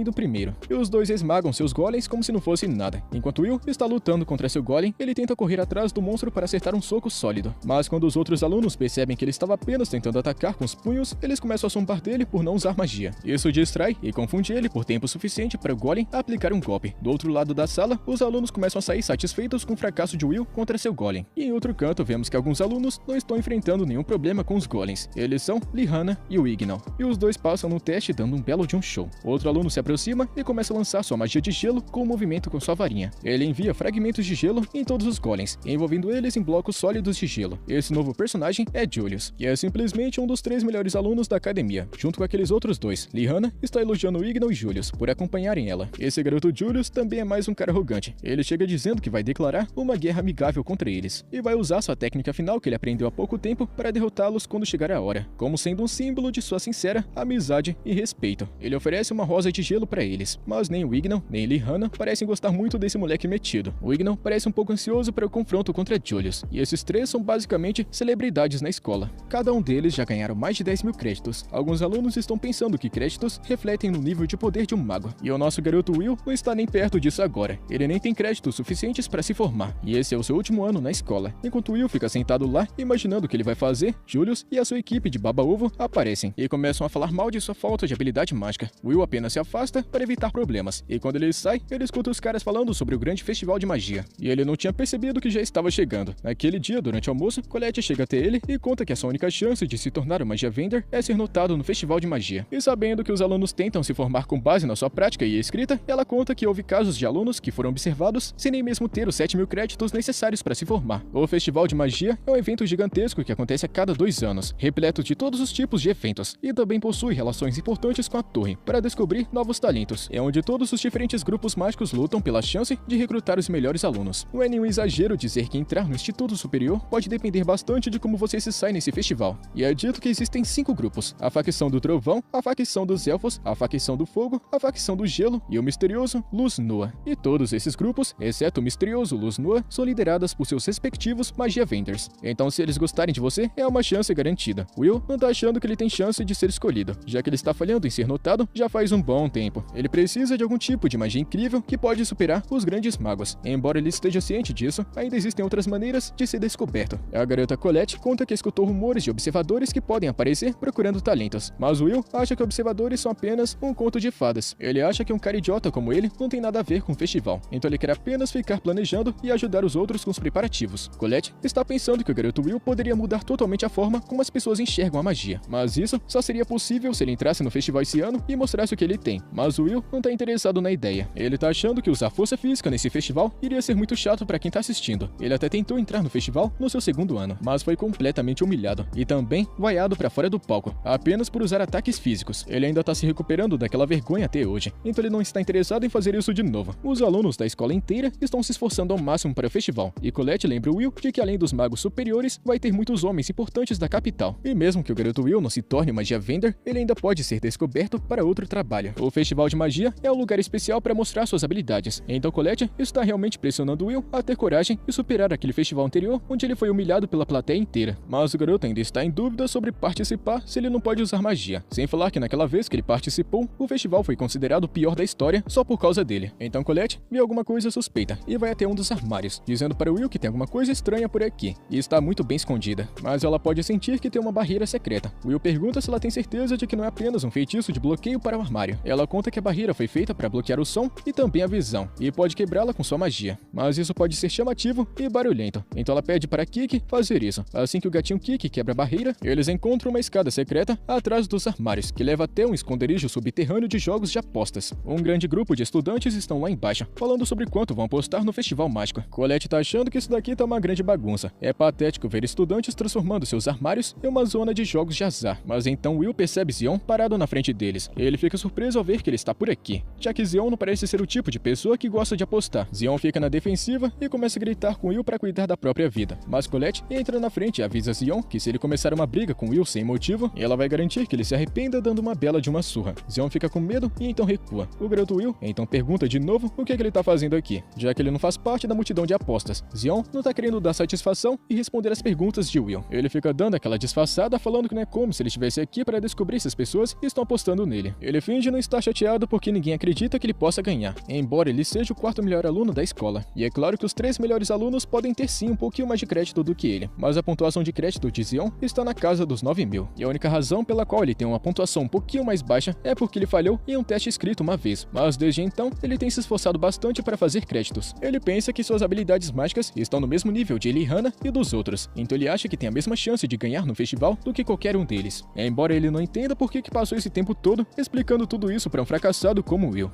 Speaker 1: indo primeiro, e os dois esmagam seus golems como se não fosse nada. Enquanto Will está lutando contra seu golem, ele tenta correr atrás do monstro para acertar um soco sólido, mas quando os outros alunos percebem que ele estava apenas tentando atacar com os punhos, eles começam a zombar dele por não usar magia. Isso distrai e confunde ele por tempo suficiente para o golem aplicar um golpe. Do outro lado da sala, os alunos começam a sair satisfeitos com o fracasso de Will contra seu golem. E em outro canto, vemos que alguns alunos não estão enfrentando nenhum problema com os golems. Eles são Lihana e o Ignal, e os dois passam no teste dando um belo de um show. Outro aluno se aproxima e começa a lançar sua magia de gelo com um movimento com sua varinha. Ele envia fragmentos de gelo em todos os golems, envolvendo eles em blocos sólidos de gelo. Esse novo personagem é Julius, e é simplesmente um dos 3 melhores alunos da academia, junto com aqueles outros dois. Lihana está elogiando Ignal e Julius por acompanharem ela. Esse garoto Julius também é mais um cara arrogante. Ele chega dizendo que vai declarar uma guerra amigável contra eles, e vai usar sua técnica final que ele aprendeu há pouco tempo para derrotá-los quando chegar a hora, como sendo um símbolo de sua sincera amizade e respeito. Ele oferece uma rosa de gelo para eles, mas nem o Ignal nem Lihana parecem gostar muito desse moleque metido. O Ignal parece um pouco ansioso para o confronto contra Julius, e esses 3 são basicamente celebridades na escola. Cada um deles já ganharam mais de 10 mil créditos. Alguns alunos estão pensando que créditos refletem no nível de poder de um mago, e o nosso garoto Will não está nem perto disso agora. Ele nem tem créditos suficientes para se formar, e esse é o seu último ano na escola. Enquanto Will fica sentado lá, imaginando o que ele vai fazer, Julius e a sua equipe de baba-ovo aparecem e começam a falar mal de sua falta de habilidade mágica. Will apenas se afasta para evitar problemas, e quando ele sai, ele escuta os caras falando sobre o grande festival de magia. E ele não tinha percebido que já estava chegando. Naquele dia, durante o almoço, Colette chega até ele e conta que a sua única chance de se tornar um magia vendor é ser notado no festival de magia. E sabendo que os alunos tentam se formar com base na sua prática e escrita, ela conta que houve casos de alunos que foram observados sem nem mesmo ter os 7.000 créditos necessários para se formar. O festival de magia é um evento gigantesco que acontece a cada 2 anos, repleto de todos os tipos de eventos, e também possui relações importantes com a torre para descobrir novos talentos. É onde todos os diferentes grupos mágicos lutam pela chance de recrutar os melhores alunos. Não é nenhum exagero dizer que entrar no Instituto Superior pode depender bastante de como você se sai nesse festival. E é dito que existem 5 grupos: a facção do Trovão, a facção dos Elfos, a facção do Fogo, a facção do Gelo e o misterioso Luz Nua. E todos esses grupos, exceto o misterioso Luz Nua, são lideradas por seus respectivos Magia Vendors. Então, se eles gostarem de você, é uma chance garantida. Will não tá achando que ele tem chance de ser escolhido, já que ele está falhando em ser notado já faz um bom tempo. Ele precisa de algum tipo de magia incrível que pode superar os grandes magos. Embora ele esteja ciente disso, ainda existem outras maneiras de ser descoberto. A garota Colette conta que escutou rumores de observadores que podem aparecer procurando talentos, mas Will acha que observadores são apenas um conto de fadas. Ele acha que um cara idiota como ele não tem nada a ver com o festival, então ele quer apenas ficar planejando e ajudar os outros com os preparativos. Colette está pensando que o garoto Will poderia mudar totalmente a forma como as pessoas enxergam a magia, mas isso só seria possível se ele entrasse no festival esse ano e mostrasse o que ele tem. Mas o Will não tá interessado na ideia. Ele tá achando que usar força física nesse festival iria ser muito chato para quem tá assistindo. Ele até tentou entrar no festival no seu 2º ano, mas foi completamente humilhado e também vaiado para fora do palco, apenas por usar ataques físicos. Ele ainda tá se recuperando daquela vergonha até hoje, então ele não está interessado em fazer isso de novo. Os alunos da escola inteira estão se esforçando ao máximo para o festival, e Colette lembra o Will de que além dos magos superiores, vai ter muitos homens importantes da capital. E mesmo que o garoto Will não se torne magia vendor, ele ainda pode ser descoberto para outro trabalho. O festival de magia é um lugar especial para mostrar suas habilidades, então Colette está realmente pressionando Will a ter coragem e superar aquele festival anterior onde ele foi humilhado pela plateia inteira. Mas o garoto ainda está em dúvida sobre participar se ele não pode usar magia, sem falar que naquela vez que ele participou, o festival foi considerado o pior da história só por causa dele. Então Colette vê alguma coisa suspeita e vai até um dos armários, dizendo para Will que tem alguma coisa estranha por aqui, e está muito bem escondida, mas ela pode sentir que tem uma barreira secreta. Will pergunta se ela tem certeza de que não é apenas um feitiço de bloqueio para o armário. Ela conta que a barreira foi feita para bloquear o som e também a visão, e pode quebrá-la com sua magia, mas isso pode ser chamativo e barulhento, então ela pede para Kiki fazer isso. Assim que o gatinho Kiki quebra a barreira, eles encontram uma escada secreta atrás dos armários, que leva até um esconderijo subterrâneo de jogos de apostas. Um grande grupo de estudantes estão lá embaixo, falando sobre quanto vão apostar no festival mágico. Colette tá achando que isso daqui tá uma grande bagunça. É patético ver estudantes transformando seus armários em uma zona de jogos de azar, mas então Will percebe Zion parado na frente deles. Ele fica surpreso ao ver que ele está por aqui, já que Zion não parece ser o tipo de pessoa que gosta de apostar. Zion fica na defensiva e começa a gritar com Will para cuidar da própria vida, mas Colette entra na frente e avisa Zion que se ele começar uma briga com Will sem motivo, ela vai garantir que ele se arrependa dando uma bela de uma surra. Zion fica com medo e então recua. O garoto Will então pergunta de novo o que ele tá fazendo aqui, já que ele não faz parte da multidão de apostas. Zion não tá querendo dar satisfação e responder às perguntas de Will. Ele fica dando aquela disfarçada falando que não é como se ele estivesse aqui para descobrir se as pessoas estão apostando nele. Ele finge não estar chateado porque ninguém acredita que ele possa ganhar, embora ele seja o 4º melhor aluno da escola. E é claro que os 3 melhores alunos podem ter sim um pouquinho mais de crédito do que ele, mas a pontuação de crédito de Zion está na casa dos 9.000. E a única razão pela qual ele tem uma pontuação um pouquinho mais baixa é porque ele falhou em um teste escrito uma vez, mas desde então ele tem se esforçado bastante para fazer créditos. Ele pensa que suas habilidades mágicas estão no mesmo nível de Elihana e dos outros, então ele acha que tem a mesma chance de ganhar no festival do que qualquer um deles. Embora ele não entenda por que passou esse tempo todo explicando tudo isso para um fracassado como Will.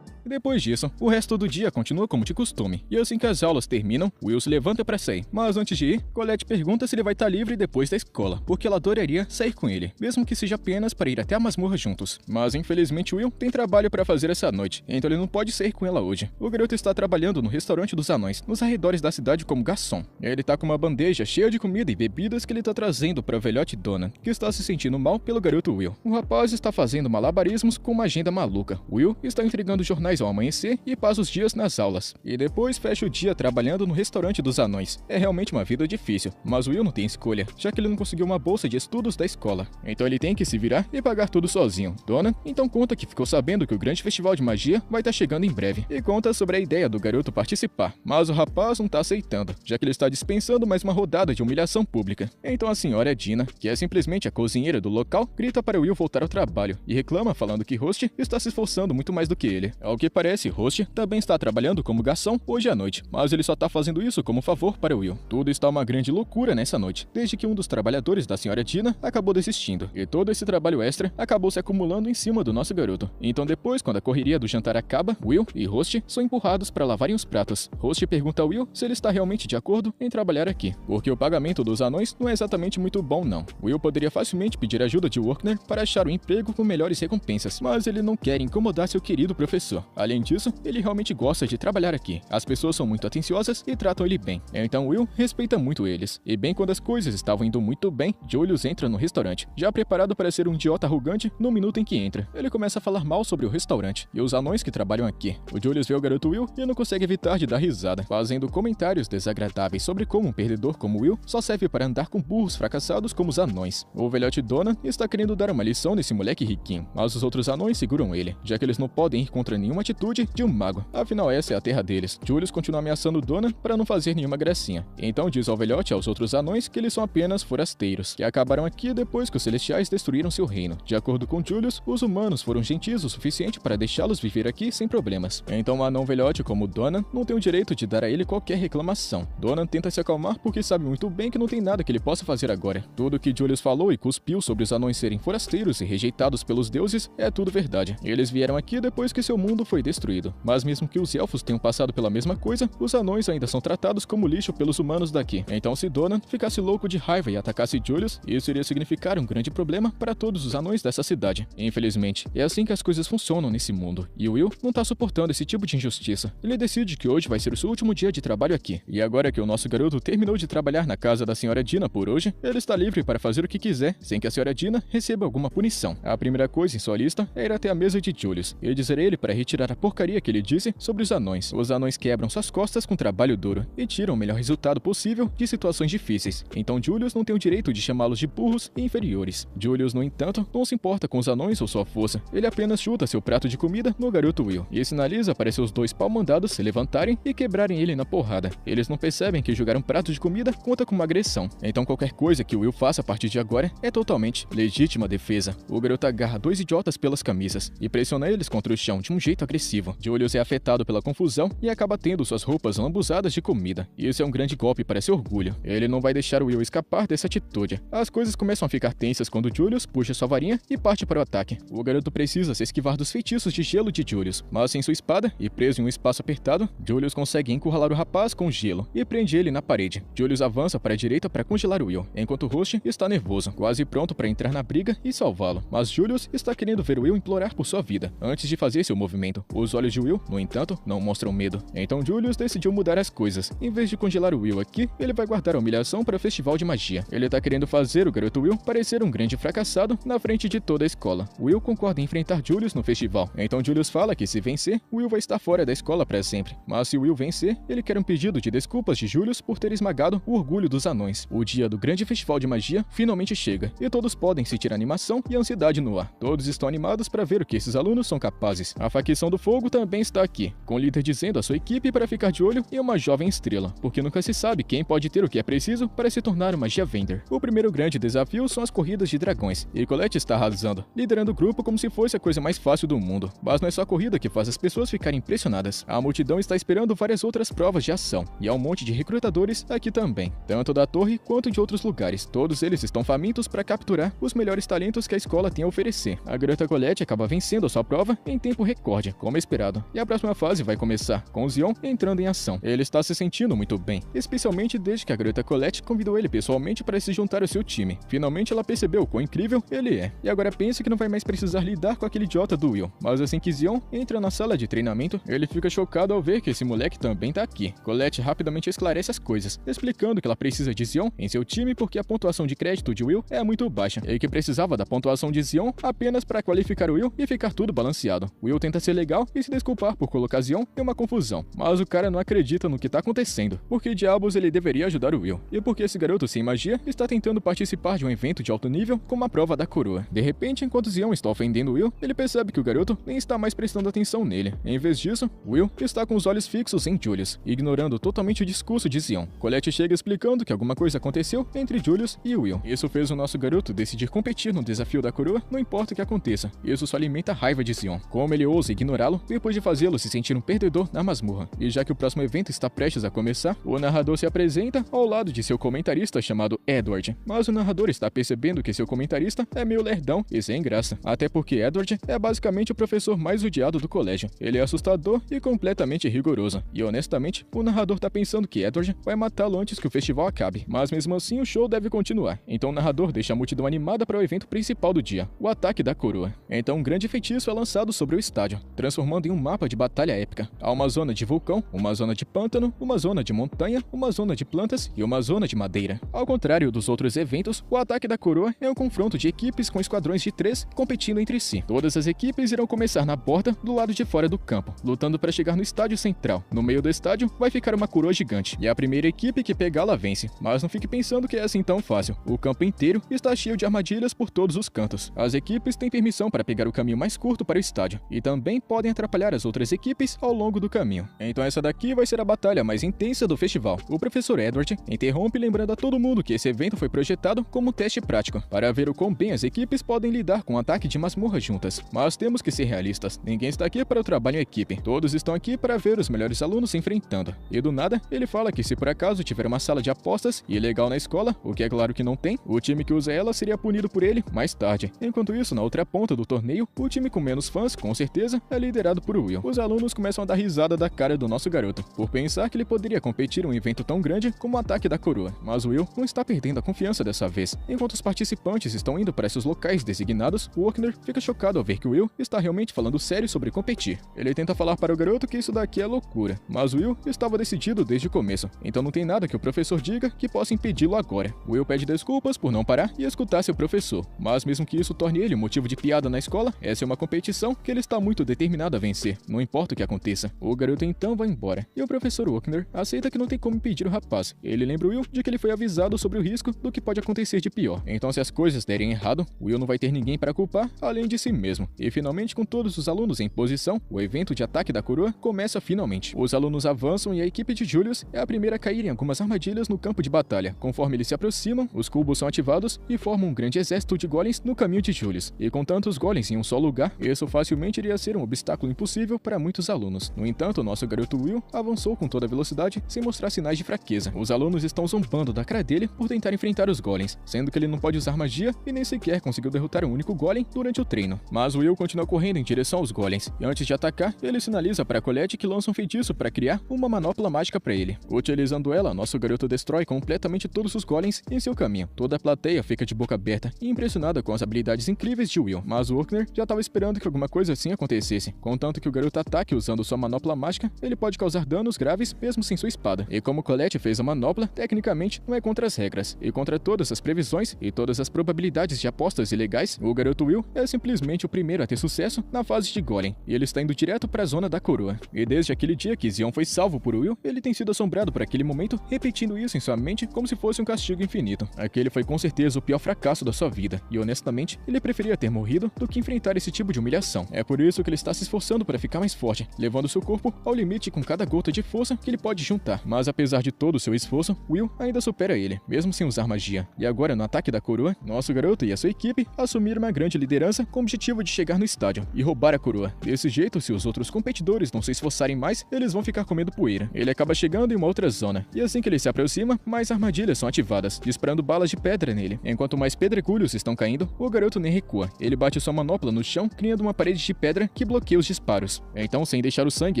Speaker 1: Depois disso, o resto do dia continua como de costume, e assim que as aulas terminam, Will se levanta para sair. Mas antes de ir, Colette pergunta se ele vai estar livre depois da escola, porque ela adoraria sair com ele, mesmo que seja apenas para ir até a masmorra juntos. Mas infelizmente Will tem trabalho para fazer essa noite, então ele não pode sair com ela hoje. O garoto está trabalhando no restaurante dos anões, nos arredores da cidade como garçom. Ele tá com uma bandeja cheia de comida e bebidas que ele tá trazendo para o velhote Donna, que está se sentindo mal pelo garoto Will. O rapaz está fazendo malabarismos com uma agenda maluca. Will está entregando jornais jornais ao amanhecer e passa os dias nas aulas. E depois fecha o dia trabalhando no restaurante dos anões. É realmente uma vida difícil, mas Will não tem escolha, já que ele não conseguiu uma bolsa de estudos da escola. Então ele tem que se virar e pagar tudo sozinho. Donna então conta que ficou sabendo que o grande festival de magia vai estar chegando em breve, e conta sobre a ideia do garoto participar, mas o rapaz não tá aceitando, já que ele está dispensando mais uma rodada de humilhação pública. Então a senhora Dina, que é simplesmente a cozinheira do local, grita para Will voltar ao trabalho, e reclama falando que Host está se esforçando muito mais do que ele. Ao que parece, Host também está trabalhando como garçom hoje à noite, mas ele só tá fazendo isso como favor para Will. Tudo está uma grande loucura nessa noite, desde que um dos trabalhadores da senhora Dina acabou desistindo, e todo esse trabalho extra acabou se acumulando em cima do nosso garoto. Então depois, quando a correria do jantar acaba, Will e Host são empurrados para lavarem os pratos. Host pergunta a Will se ele está realmente de acordo em trabalhar aqui, porque o pagamento dos anões não é exatamente muito bom não. Will poderia facilmente pedir ajuda de Workner para achar um emprego com melhores recompensas, mas ele não quer incomodar seu querido professor. Além disso, ele realmente gosta de trabalhar aqui. As pessoas são muito atenciosas e tratam ele bem. Então Will respeita muito eles. E bem quando as coisas estavam indo muito bem, Julius entra no restaurante, já preparado para ser um idiota arrogante no minuto em que entra. Ele começa a falar mal sobre o restaurante e os anões que trabalham aqui. O Julius vê o garoto Will e não consegue evitar de dar risada, fazendo comentários desagradáveis sobre como um perdedor como Will só serve para andar com burros fracassados como os anões. O velhote Donna está querendo dar uma lição nesse moleque riquinho, mas os outros anões seguram ele, já que eles não podem ir contra nenhuma atitude de um mago. Afinal, essa é a terra deles. Julius continua ameaçando Donna para não fazer nenhuma gracinha. Então diz ao velhote e aos outros anões que eles são apenas forasteiros, que acabaram aqui depois que os celestiais destruíram seu reino. De acordo com Julius, os humanos foram gentis o suficiente para deixá-los viver aqui sem problemas. Então o anão velhote como Donna não tem o direito de dar a ele qualquer reclamação. Donna tenta se acalmar porque sabe muito bem que não tem nada que ele possa fazer agora. Tudo que Julius falou e cuspiu sobre os anões serem forasteiros e rejeitados pelos deuses é tudo verdade. Eles vieram aqui depois que seu mundo foi destruído. Mas mesmo que os elfos tenham passado pela mesma coisa, os anões ainda são tratados como lixo pelos humanos daqui. Então se Donna ficasse louco de raiva e atacasse Julius, isso iria significar um grande problema para todos os anões dessa cidade. Infelizmente, é assim que as coisas funcionam nesse mundo. E Will não tá suportando esse tipo de injustiça. Ele decide que hoje vai ser o seu último dia de trabalho aqui. E agora que o nosso garoto terminou de trabalhar na casa da senhora Dina por hoje, ele está livre para fazer o que quiser, sem que a senhora Dina receba alguma punição. A primeira coisa em sua lista é ir até a mesa de Julius e dizer a ele para retirar a porcaria que ele disse sobre os anões. Os anões quebram suas costas com trabalho duro e tiram o melhor resultado possível de situações difíceis. Então Julius não tem o direito de chamá-los de burros e inferiores. Julius, no entanto, não se importa com os anões ou sua força. Ele apenas chuta seu prato de comida no garoto Will e sinaliza para seus dois pau-mandados se levantarem e quebrarem ele na porrada. Eles não percebem que jogar um prato de comida conta como uma agressão. Então qualquer coisa que Will faça a partir de agora é totalmente legítima defesa. O garoto agarra dois idiotas pelas camisas e pressiona eles contra o chão de um jeito agressivo. Julius é afetado pela confusão e acaba tendo suas roupas lambuzadas de comida. Isso é um grande golpe para seu orgulho. Ele não vai deixar Will escapar dessa atitude. As coisas começam a ficar tensas quando Julius puxa sua varinha e parte para o ataque. O garoto precisa se esquivar dos feitiços de gelo de Julius, mas sem sua espada e preso em um espaço apertado, Julius consegue encurralar o rapaz com gelo e prende ele na parede. Julius avança para a direita para congelar Will, enquanto Host está nervoso, quase pronto para entrar na briga e salvá-lo. Mas Julius está querendo ver Will implorar por sua vida antes de fazer seu movimento. Os olhos de Will, no entanto, não mostram medo. Então Julius decidiu mudar as coisas. Em vez de congelar o Will aqui, ele vai guardar a humilhação para o festival de magia. Ele tá querendo fazer o garoto Will parecer um grande fracassado na frente de toda a escola. Will concorda em enfrentar Julius no festival. Então Julius fala que se vencer, Will vai estar fora da escola para sempre. Mas se Will vencer, ele quer um pedido de desculpas de Julius por ter esmagado o orgulho dos anões. O dia do grande festival de magia finalmente chega, e todos podem sentir animação e ansiedade no ar. Todos estão animados para ver o que esses alunos são capazes. A facção do fogo também está aqui, com o líder dizendo à sua equipe para ficar de olho em uma jovem estrela, porque nunca se sabe quem pode ter o que é preciso para se tornar uma magia vender. O primeiro grande desafio são as corridas de dragões, e Colette está arrasando, liderando o grupo como se fosse a coisa mais fácil do mundo. Mas não é só a corrida que faz as pessoas ficarem impressionadas. A multidão está esperando várias outras provas de ação, e há um monte de recrutadores aqui também, tanto da torre quanto de outros lugares. Todos eles estão famintos para capturar os melhores talentos que a escola tem a oferecer. A garota Colette acaba vencendo a sua prova em tempo recorde, como esperado, e a próxima fase vai começar, com o Zion entrando em ação. Ele está se sentindo muito bem, especialmente desde que a garota Colette convidou ele pessoalmente para se juntar ao seu time. Finalmente ela percebeu o quão incrível ele é, e agora pensa que não vai mais precisar lidar com aquele idiota do Will. Mas assim que Zion entra na sala de treinamento, ele fica chocado ao ver que esse moleque também tá aqui. Colette rapidamente esclarece as coisas, explicando que ela precisa de Zion em seu time porque a pontuação de crédito de Will é muito baixa, e que precisava da pontuação de Zion apenas para qualificar Will e ficar tudo balanceado. Will tenta ser legal legal e se desculpar por colocar Zion em uma confusão. Mas o cara não acredita no que tá acontecendo. Por que diabos ele deveria ajudar o Will? E por que esse garoto sem magia está tentando participar de um evento de alto nível como a prova da coroa? De repente, enquanto Zion está ofendendo Will, ele percebe que o garoto nem está mais prestando atenção nele. Em vez disso, Will está com os olhos fixos em Julius, ignorando totalmente o discurso de Zion. Colette chega explicando que alguma coisa aconteceu entre Julius e Will. Isso fez o nosso garoto decidir competir no desafio da coroa, não importa o que aconteça. Isso só alimenta a raiva de Zion. Como ele ousa ignorá-lo depois de fazê-lo se sentir um perdedor na masmorra. E já que o próximo evento está prestes a começar, o narrador se apresenta ao lado de seu comentarista chamado Edward. Mas o narrador está percebendo que seu comentarista é meio lerdão e sem graça. Até porque Edward é basicamente o professor mais odiado do colégio. Ele é assustador e completamente rigoroso. E honestamente, o narrador tá pensando que Edward vai matá-lo antes que o festival acabe. Mas mesmo assim, o show deve continuar. Então o narrador deixa a multidão animada para o evento principal do dia, o ataque da coroa. Então um grande feitiço é lançado sobre o estádio, transformando em um mapa de batalha épica. Há uma zona de vulcão, uma zona de pântano, uma zona de montanha, uma zona de plantas e uma zona de madeira. Ao contrário dos outros eventos, o ataque da coroa é um confronto de equipes com esquadrões de 3 competindo entre si. Todas as equipes irão começar na borda do lado de fora do campo, lutando para chegar no estádio central. No meio do estádio vai ficar uma coroa gigante, e a primeira equipe que pegá-la vence. Mas não fique pensando que é assim tão fácil. O campo inteiro está cheio de armadilhas por todos os cantos. As equipes têm permissão para pegar o caminho mais curto para o estádio, e também podem atrapalhar as outras equipes ao longo do caminho. Então essa daqui vai ser a batalha mais intensa do festival. O professor Edward interrompe lembrando a todo mundo que esse evento foi projetado como um teste prático, para ver o quão bem as equipes podem lidar com o ataque de masmorra juntas. Mas temos que ser realistas, ninguém está aqui para o trabalho em equipe, todos estão aqui para ver os melhores alunos se enfrentando. E do nada, ele fala que se por acaso tiver uma sala de apostas ilegal na escola, o que é claro que não tem, o time que usa ela seria punido por ele mais tarde. Enquanto isso, na outra ponta do torneio, o time com menos fãs, com certeza, é liderado por Will. Os alunos começam a dar risada da cara do nosso garoto, por pensar que ele poderia competir em um evento tão grande como o ataque da coroa. Mas Will não está perdendo a confiança dessa vez. Enquanto os participantes estão indo para esses locais designados, Wockner fica chocado ao ver que Will está realmente falando sério sobre competir. Ele tenta falar para o garoto que isso daqui é loucura, mas Will estava decidido desde o começo, então não tem nada que o professor diga que possa impedi-lo agora. Will pede desculpas por não parar e escutar seu professor, mas mesmo que isso torne ele um motivo de piada na escola, essa é uma competição que ele está muito determinado a vencer, não importa o que aconteça. O garoto então vai embora, e o professor Wockner aceita que não tem como impedir o rapaz. Ele lembra Will de que ele foi avisado sobre o risco do que pode acontecer de pior. Então se as coisas derem errado, Will não vai ter ninguém para culpar além de si mesmo. E finalmente, com todos os alunos em posição, o evento de ataque da coroa começa finalmente. Os alunos avançam e a equipe de Julius é a primeira a cair em algumas armadilhas no campo de batalha. Conforme eles se aproximam, os cubos são ativados e formam um grande exército de golems no caminho de Julius. E com tantos golems em um só lugar, isso facilmente iria ser um obstáculo impossível para muitos alunos. No entanto, o nosso garoto Will avançou com toda a velocidade sem mostrar sinais de fraqueza. Os alunos estão zombando da cara dele por tentar enfrentar os golems, sendo que ele não pode usar magia e nem sequer conseguiu derrotar um único golem durante o treino. Mas Will continua correndo em direção aos golems, e antes de atacar, ele sinaliza para Colette que lança um feitiço para criar uma manopla mágica para ele. Utilizando ela, nosso garoto destrói completamente todos os golems em seu caminho. Toda a plateia fica de boca aberta e impressionada com as habilidades incríveis de Will, mas Wockner já estava esperando que alguma coisa assim acontecesse. Contanto que o garoto ataque usando sua manopla mágica, ele pode causar danos graves mesmo sem sua espada. E como Colette fez a manopla, tecnicamente não é contra as regras, e contra todas as previsões e todas as probabilidades de apostas ilegais, o garoto Will é simplesmente o primeiro a ter sucesso na fase de golem, e ele está indo direto para a zona da coroa. E desde aquele dia que Zion foi salvo por Will, ele tem sido assombrado por aquele momento, repetindo isso em sua mente como se fosse um castigo infinito. Aquele foi com certeza o pior fracasso da sua vida, e honestamente, ele preferia ter morrido do que enfrentar esse tipo de humilhação. É por isso que ele está se esforçando para ficar mais forte, levando seu corpo ao limite com cada gota de força que ele pode juntar. Mas apesar de todo o seu esforço, Will ainda supera ele, mesmo sem usar magia. E agora, no ataque da coroa, nosso garoto e a sua equipe assumiram uma grande liderança com o objetivo de chegar no estádio e roubar a coroa. Desse jeito, se os outros competidores não se esforçarem mais, eles vão ficar comendo poeira. Ele acaba chegando em uma outra zona, e assim que ele se aproxima, mais armadilhas são ativadas, disparando balas de pedra nele. Enquanto mais pedregulhos estão caindo, o garoto nem recua. Ele bate sua manopla no chão, criando uma parede de pedra que bloqueia os disparos. Então, sem deixar o sangue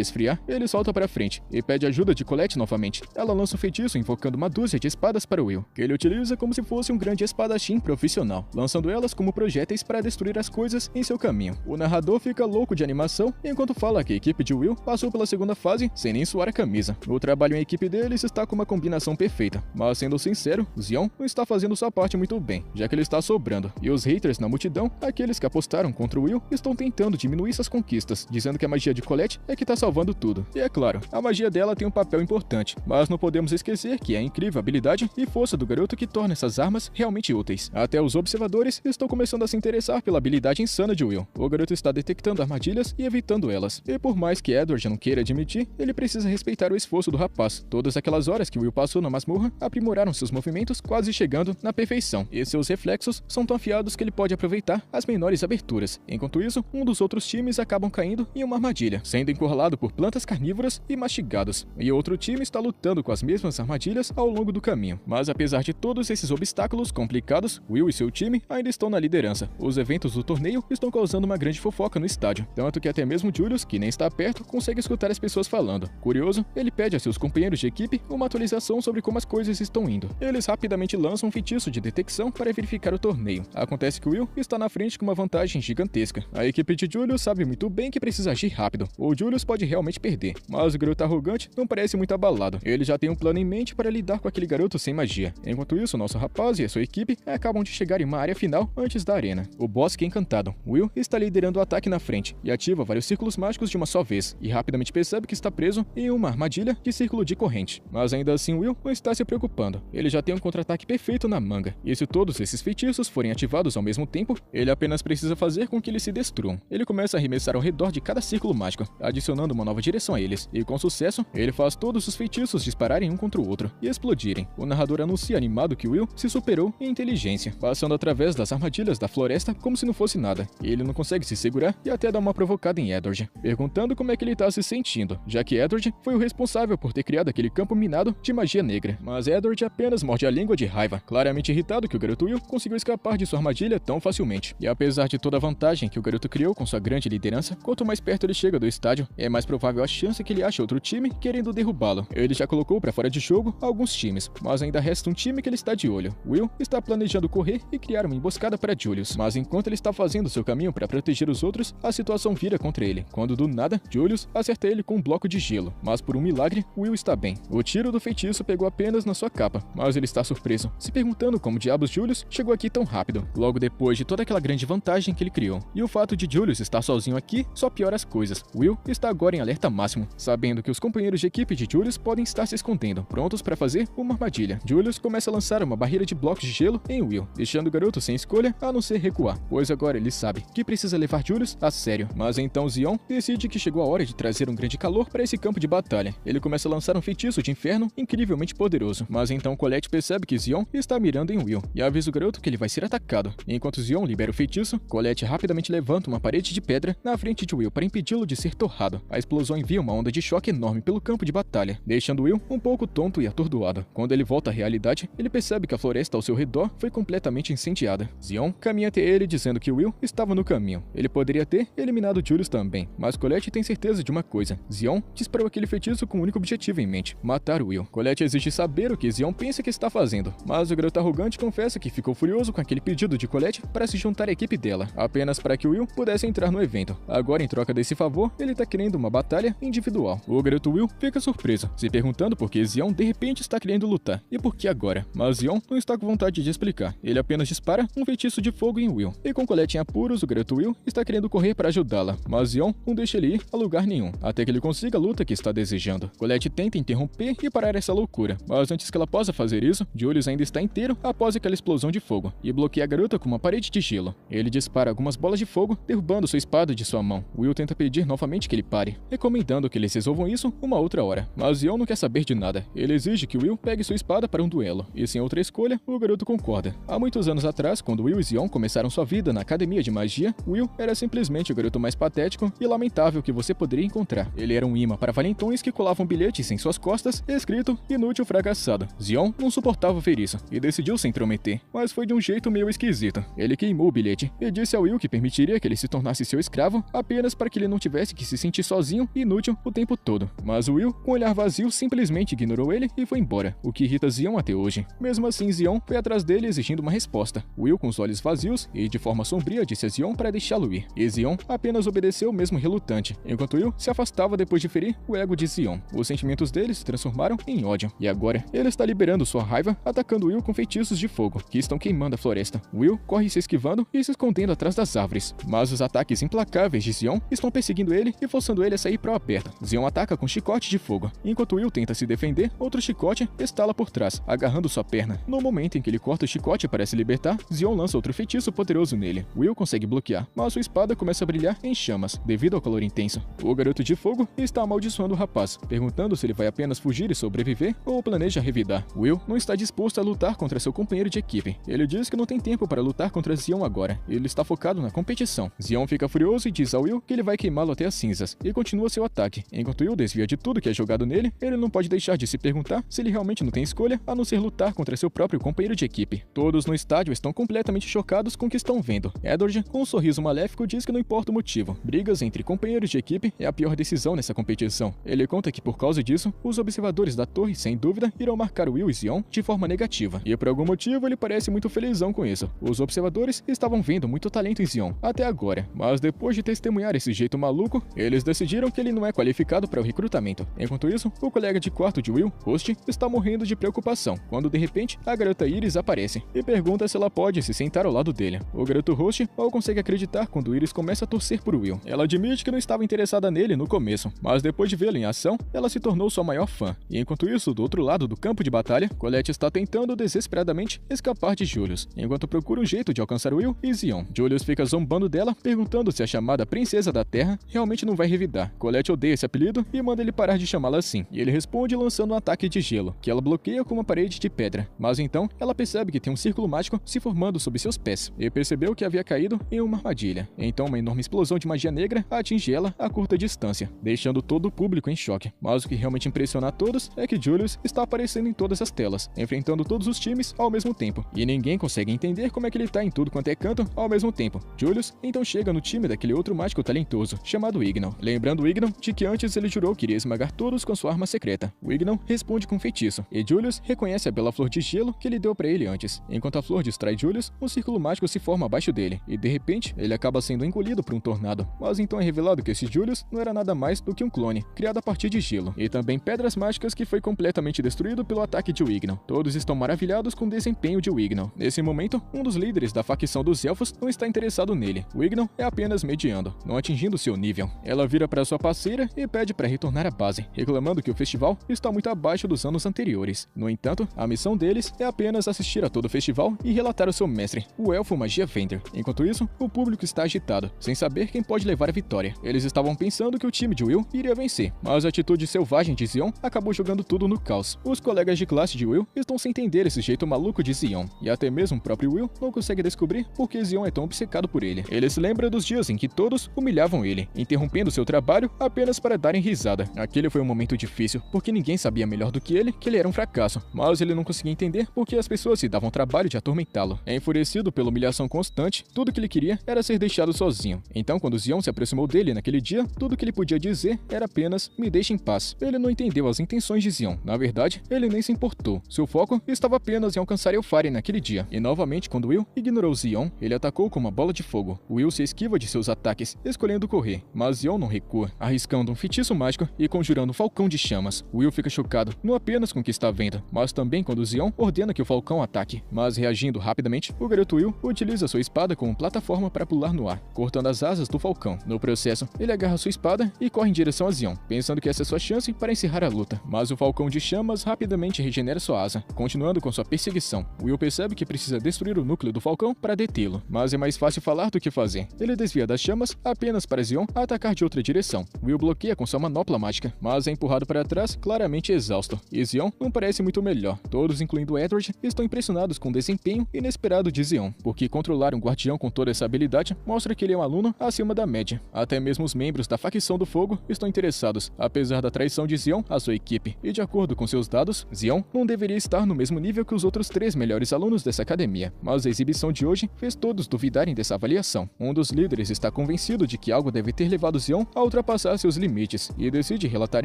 Speaker 1: esfriar, ele solta para frente e pede ajuda de Colette novamente. Ela lança um feitiço invocando uma dúzia de espadas para Will, que ele utiliza como se fosse um grande espadachim profissional, lançando elas como projéteis para destruir as coisas em seu caminho. O narrador fica louco de animação enquanto fala que a equipe de Will passou pela segunda fase sem nem suar a camisa. O trabalho em equipe deles está com uma combinação perfeita, mas sendo sincero, Zion não está fazendo sua parte muito bem, já que ele está sobrando, e os haters na multidão, aqueles que apostaram contra o Will, estão tentando diminuir suas conquistas conquistas, dizendo que a magia de Colette é que tá salvando tudo. E é claro, a magia dela tem um papel importante, mas não podemos esquecer que é a incrível habilidade e força do garoto que torna essas armas realmente úteis. Até os observadores estão começando a se interessar pela habilidade insana de Will. O garoto está detectando armadilhas e evitando elas. E por mais que Edward não queira admitir, ele precisa respeitar o esforço do rapaz. Todas aquelas horas que Will passou na masmorra aprimoraram seus movimentos, quase chegando na perfeição. E seus reflexos são tão afiados que ele pode aproveitar as menores aberturas. Enquanto isso, um dos outros times acabam caindo em uma armadilha, sendo encurralado por plantas carnívoras e mastigados. E outro time está lutando com as mesmas armadilhas ao longo do caminho. Mas apesar de todos esses obstáculos complicados, Will e seu time ainda estão na liderança. Os eventos do torneio estão causando uma grande fofoca no estádio, tanto que até mesmo Julius, que nem está perto, consegue escutar as pessoas falando. Curioso, ele pede a seus companheiros de equipe uma atualização sobre como as coisas estão indo. Eles rapidamente lançam um feitiço de detecção para verificar o torneio. Acontece que Will está na frente com uma vantagem gigantesca. A equipe de Julius sabe muito bem que precisa agir rápido, ou Julius pode realmente perder. Mas o garoto arrogante não parece muito abalado. Ele já tem um plano em mente para lidar com aquele garoto sem magia. Enquanto isso, nosso rapaz e a sua equipe acabam de chegar em uma área final antes da arena. O Bosque Encantado. Will está liderando o ataque na frente e ativa vários círculos mágicos de uma só vez, e rapidamente percebe que está preso em uma armadilha de círculo de corrente. Mas ainda assim Will não está se preocupando. Ele já tem um contra-ataque perfeito na manga, e se todos esses feitiços forem ativados ao mesmo tempo, ele apenas precisa fazer com que eles se destruam. Ele começa a arremessar ao redor de cada círculo mágico, adicionando uma nova direção a eles, e com sucesso, ele faz todos os feitiços dispararem um contra o outro e explodirem. O narrador anuncia animado que Will se superou em inteligência, passando através das armadilhas da floresta como se não fosse nada. Ele não consegue se segurar e até dá uma provocada em Edward, perguntando como é que ele tá se sentindo, já que Edward foi o responsável por ter criado aquele campo minado de magia negra. Mas Edward apenas morde a língua de raiva, claramente irritado que o garoto Will conseguiu escapar de sua armadilha tão facilmente. E apesar de toda a vantagem que o garoto criou com sua grande liderança, quanto mais perto ele chega do estádio, é mais provável a chance que ele ache outro time querendo derrubá-lo. Ele já colocou para fora de jogo alguns times, mas ainda resta um time que ele está de olho. Will está planejando correr e criar uma emboscada para Julius, mas enquanto ele está fazendo seu caminho para proteger os outros, a situação vira contra ele, quando do nada, Julius acerta ele com um bloco de gelo, mas por um milagre, Will está bem. O tiro do feitiço pegou apenas na sua capa, mas ele está surpreso, se perguntando como diabos Julius chegou aqui tão rápido, logo depois de toda aquela grande vantagem que ele criou. E o fato de Julius estar sozinho aqui só piora as coisas. Will está agora em alerta máximo, sabendo que os companheiros de equipe de Julius podem estar se escondendo, prontos para fazer uma armadilha. Julius começa a lançar uma barreira de blocos de gelo em Will, deixando o garoto sem escolha a não ser recuar, pois agora ele sabe que precisa levar Julius a sério. Mas então Xion decide que chegou a hora de trazer um grande calor para esse campo de batalha. Ele começa a lançar um feitiço de inferno incrivelmente poderoso, mas então Colette percebe que Xion está mirando em Will e avisa o garoto que ele vai ser atacado. Enquanto Xion libera o feitiço, Colette rapidamente levanta uma parede de pedra na frente de Will para impedi-lo de ser torrado. A explosão envia uma onda de choque enorme pelo campo de batalha, deixando Will um pouco tonto e atordoado. Quando ele volta à realidade, ele percebe que a floresta ao seu redor foi completamente incendiada. Xion caminha até ele dizendo que Will estava no caminho. Ele poderia ter eliminado Julius também, mas Colette tem certeza de uma coisa: Xion disparou aquele feitiço com um único objetivo em mente: matar Will. Colette exige saber o que Xion pensa que está fazendo, mas o garoto arrogante confessa que ficou furioso com aquele pedido de Colette para se juntar à equipe dela, apenas para que Will pudesse entrar no evento. Agora, em troca desse favor, ele tá querendo uma batalha individual. O garoto Will fica surpreso, se perguntando por que Xion de repente está querendo lutar, e por que agora. Mas Xion não está com vontade de explicar. Ele apenas dispara um feitiço de fogo em Will, e com Colette em apuros, o garoto Will está querendo correr para ajudá-la, mas Xion não deixa ele ir a lugar nenhum, até que ele consiga a luta que está desejando. Colette tenta interromper e parar essa loucura, mas antes que ela possa fazer isso, Julius ainda está inteiro após aquela explosão de fogo, e bloqueia a garota com uma parede de gelo. Ele dispara algumas bolas de fogo, derrubando sua espada de sua mão. Will tenta pedir novamente que ele pare, recomendando que eles resolvam isso uma outra hora, mas Xion não quer saber de nada. Ele exige que Will pegue sua espada para um duelo, e sem outra escolha, o garoto concorda. Há muitos anos atrás, quando Will e Xion começaram sua vida na academia de magia, Will era simplesmente o garoto mais patético e lamentável que você poderia encontrar. Ele era um imã para valentões que colavam bilhetes em suas costas, escrito "inútil fracassado". Xion não suportava ver isso, e decidiu se intrometer, mas foi de um jeito meio esquisito. Ele queimou o bilhete, e disse ao Will que permitiria que ele se tornasse seu escravo, apenas para que ele não tivesse que se sentir sozinho e inútil o tempo todo. Mas Will, com um olhar vazio, simplesmente ignorou ele e foi embora, o que irrita Xion até hoje. Mesmo assim, Xion foi atrás dele exigindo uma resposta. Will, com os olhos vazios e de forma sombria, disse a Xion para deixá-lo ir, e Xion apenas obedeceu mesmo relutante, enquanto Will se afastava depois de ferir o ego de Xion. Os sentimentos dele se transformaram em ódio, e agora ele está liberando sua raiva, atacando Will com feitiços de fogo, que estão queimando a floresta. Will corre se esquivando e se escondendo atrás das árvores, mas os ataques implacáveis inconfiáveis de Xion estão perseguindo ele e forçando ele a sair pró aberta. Xion ataca com chicote de fogo. Enquanto Will tenta se defender, outro chicote estala por trás, agarrando sua perna. No momento em que ele corta o chicote para se libertar, Xion lança outro feitiço poderoso nele. Will consegue bloquear, mas sua espada começa a brilhar em chamas, devido ao calor intenso. O garoto de fogo está amaldiçoando o rapaz, perguntando se ele vai apenas fugir e sobreviver ou planeja revidar. Will não está disposto a lutar contra seu companheiro de equipe. Ele diz que não tem tempo para lutar contra Xion agora. Ele está focado na competição. Xion fica furioso e diz a Will que ele vai queimá-lo até as cinzas, e continua seu ataque. Enquanto Will desvia de tudo que é jogado nele, ele não pode deixar de se perguntar se ele realmente não tem escolha a não ser lutar contra seu próprio companheiro de equipe. Todos no estádio estão completamente chocados com o que estão vendo. Edward, com um sorriso maléfico, diz que não importa o motivo. Brigas entre companheiros de equipe é a pior decisão nessa competição. Ele conta que por causa disso, os observadores da torre, sem dúvida, irão marcar Will e Xion de forma negativa. E por algum motivo, ele parece muito felizão com isso. Os observadores estavam vendo muito talento em Xion até agora, mas depois de testemunhar esse jeito maluco, eles decidiram que ele não é qualificado para o recrutamento. Enquanto isso, o colega de quarto de Will, Host, está morrendo de preocupação, quando de repente a garota Iris aparece e pergunta se ela pode se sentar ao lado dele. O garoto Host mal consegue acreditar quando Iris começa a torcer por Will. Ela admite que não estava interessada nele no começo, mas depois de vê-lo em ação, ela se tornou sua maior fã. E enquanto isso, do outro lado do campo de batalha, Colette está tentando desesperadamente escapar de Julius, enquanto procura um jeito de alcançar Will e Xion. Julius fica zombando dela, perguntando se a chamada Princesa da Terra realmente não vai revidar. Colette odeia esse apelido e manda ele parar de chamá-la assim, e ele responde lançando um ataque de gelo, que ela bloqueia com uma parede de pedra. Mas então, ela percebe que tem um círculo mágico se formando sob seus pés, e percebeu que havia caído em uma armadilha. Então uma enorme explosão de magia negra atinge ela a curta distância, deixando todo o público em choque. Mas o que realmente impressiona a todos é que Julius está aparecendo em todas as telas, enfrentando todos os times ao mesmo tempo, e ninguém consegue entender como é que ele tá em tudo quanto é canto ao mesmo tempo. Julius então chega no time daquele outro mágico talentoso, chamado Ignon, lembrando o Ignon de que antes ele jurou que iria esmagar todos com sua arma secreta. O Ignon responde com um feitiço, e Julius reconhece a bela flor de gelo que ele deu pra ele antes. Enquanto a flor distrai Julius, um círculo mágico se forma abaixo dele, e de repente, ele acaba sendo engolido por um tornado. Mas então é revelado que esse Julius não era nada mais do que um clone, criado a partir de gelo, e também pedras mágicas que foi completamente destruído pelo ataque de Ignon. Todos estão maravilhados com o desempenho de Ignon. Nesse momento, um dos líderes da facção dos elfos não está interessado nele. O Ignon é apenas mediando, não atingindo seu nível. Ela vira para sua parceira e pede para retornar à base, reclamando que o festival está muito abaixo dos anos anteriores. No entanto, a missão deles é apenas assistir a todo o festival e relatar ao seu mestre, o elfo Magia Vender. Enquanto isso, o público está agitado, sem saber quem pode levar a vitória. Eles estavam pensando que o time de Will iria vencer, mas a atitude selvagem de Xion acabou jogando tudo no caos. Os colegas de classe de Will estão sem entender esse jeito maluco de Xion, e até mesmo o próprio Will não consegue descobrir por que Xion é tão obcecado por ele. Ele se lembra dos dias em que todos humilhavam ele, interrompendo seu trabalho apenas para darem risada. Aquele foi um momento difícil, porque ninguém sabia melhor do que ele era um fracasso, mas ele não conseguia entender por que as pessoas se davam trabalho de atormentá-lo. Enfurecido pela humilhação constante, tudo que ele queria era ser deixado sozinho. Então, quando Xion se aproximou dele naquele dia, tudo que ele podia dizer era apenas "me deixe em paz". Ele não entendeu as intenções de Xion. Na verdade, ele nem se importou. Seu foco estava apenas em alcançar Elfari naquele dia. E novamente, quando Will ignorou Xion, ele atacou com uma bola de fogo. Will se esquiva de seus ataques, escolhendo correr, mas Xion não recua, arriscando um feitiço mágico e conjurando um falcão de chamas. Will fica chocado, não apenas com o que está vendo, mas também quando Xion ordena que o falcão ataque. Mas reagindo rapidamente, o garoto Will utiliza sua espada como plataforma para pular no ar, cortando as asas do falcão. No processo, ele agarra sua espada e corre em direção a Xion, pensando que essa é sua chance para encerrar a luta. Mas o falcão de chamas rapidamente regenera sua asa, continuando com sua perseguição. Will percebe que precisa destruir o núcleo do falcão para detê-lo, mas é mais fácil falar do que fazer. Ele desvia das chamas apenas para Xion atacar de outra direção. Will bloqueia com sua manopla mágica, mas é empurrado para trás, claramente exausto. E Xion não parece muito melhor. Todos, incluindo Edward, estão impressionados com o desempenho inesperado de Xion, porque controlar um guardião com toda essa habilidade mostra que ele é um aluno acima da média. Até mesmo os membros da facção do fogo estão interessados, apesar da traição de Xion à sua equipe. E de acordo com seus dados, Xion não deveria estar no mesmo nível que os outros 3 melhores alunos dessa academia, mas a exibição de hoje fez todos duvidarem dessa avaliação. Um dos líderes está convencido de que algo deve ter levado Xion a ultrapassar seus limites, e decide relatar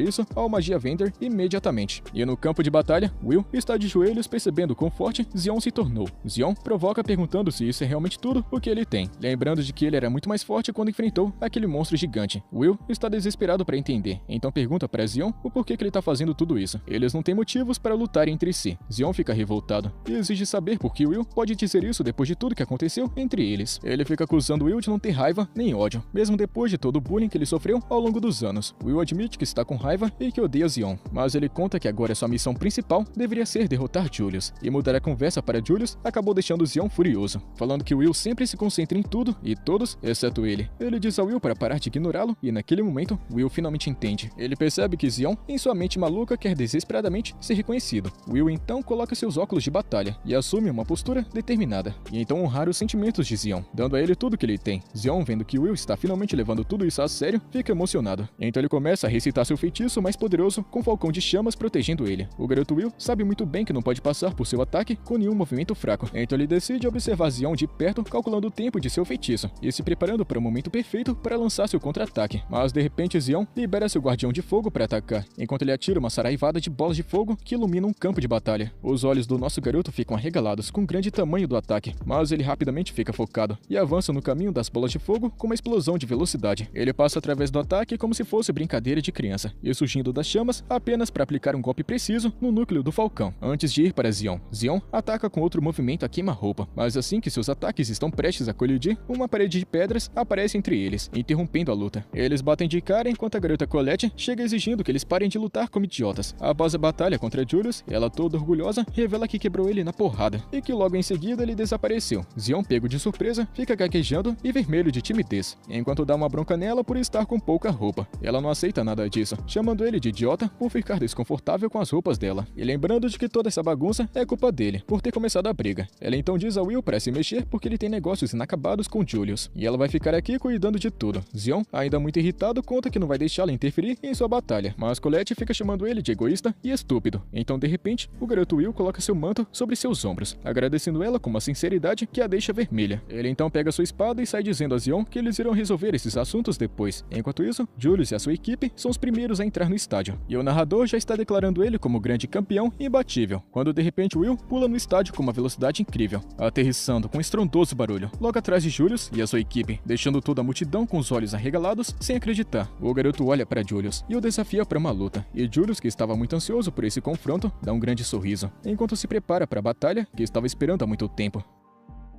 Speaker 1: isso ao Magia Vender imediatamente. E no campo de batalha, Will está de joelhos percebendo quão forte Xion se tornou. Xion provoca perguntando se isso é realmente tudo o que ele tem, lembrando de que ele era muito mais forte quando enfrentou aquele monstro gigante. Will está desesperado para entender, então pergunta para Xion o porquê que ele está fazendo tudo isso. Eles não têm motivos para lutar entre si. Xion fica revoltado e exige saber por que Will pode dizer isso depois de tudo que aconteceu entre eles. Ele fica acusando Will de não ter raiva nem ódio ódio, mesmo depois de todo o bullying que ele sofreu ao longo dos anos. Will admite que está com raiva e que odeia Zion, mas ele conta que agora sua missão principal deveria ser derrotar Julius, e mudar a conversa para Julius acabou deixando Zion furioso, falando que Will sempre se concentra em tudo e todos, exceto ele. Ele diz a Will para parar de ignorá-lo e naquele momento, Will finalmente entende. Ele percebe que Zion, em sua mente maluca, quer desesperadamente ser reconhecido. Will então coloca seus óculos de batalha e assume uma postura determinada, e então honrar os sentimentos de Zion, dando a ele tudo que ele tem. Zion, vendo que Will está finalmente levando tudo isso a sério, fica emocionado. Então ele começa a recitar seu feitiço mais poderoso com o falcão de chamas protegendo ele. O garoto Will sabe muito bem que não pode passar por seu ataque com nenhum movimento fraco, então ele decide observar Zion de perto, calculando o tempo de seu feitiço e se preparando para o momento perfeito para lançar seu contra-ataque. Mas de repente Zion libera seu guardião de fogo para atacar, enquanto ele atira uma saraivada de bolas de fogo que ilumina um campo de batalha. Os olhos do nosso garoto ficam arregalados com o grande tamanho do ataque, mas ele rapidamente fica focado e avança no caminho das bolas de fogo com uma explosão de velocidade. Ele passa através do ataque como se fosse brincadeira de criança, e surgindo das chamas apenas para aplicar um golpe preciso no núcleo do falcão, antes de ir para Zion. Zion ataca com outro movimento a queima-roupa, mas assim que seus ataques estão prestes a colidir, uma parede de pedras aparece entre eles, interrompendo a luta. Eles batem de cara enquanto a garota Colette chega exigindo que eles parem de lutar como idiotas. Após a batalha contra Julius, ela toda orgulhosa revela que quebrou ele na porrada e que logo em seguida ele desapareceu. Zion, pego de surpresa, fica gaguejando e vermelho de timidez, enquanto dá uma bronca nela por estar com pouca roupa. Ela não aceita nada disso, chamando ele de idiota por ficar desconfortável com as roupas dela, e lembrando de que toda essa bagunça é culpa dele, por ter começado a briga. Ela então diz a Will para se mexer porque ele tem negócios inacabados com Julius, e ela vai ficar aqui cuidando de tudo. Zion, ainda muito irritado, conta que não vai deixá-la interferir em sua batalha, mas Colette fica chamando ele de egoísta e estúpido. Então, de repente, o garoto Will coloca seu manto sobre seus ombros, agradecendo ela com uma sinceridade que a deixa vermelha. Ele então pega sua espada e sai dizendo a Zion que eles irão resolver esses assuntos depois. Enquanto isso, Julius e a sua equipe são os primeiros a entrar no estádio, e o narrador já está declarando ele como grande campeão imbatível, quando de repente Will pula no estádio com uma velocidade incrível, aterrissando com um estrondoso barulho, logo atrás de Julius e a sua equipe, deixando toda a multidão com os olhos arregalados, sem acreditar. O garoto olha para Julius e o desafia para uma luta, e Julius, que estava muito ansioso por esse confronto, dá um grande sorriso, enquanto se prepara para a batalha que estava esperando há muito tempo.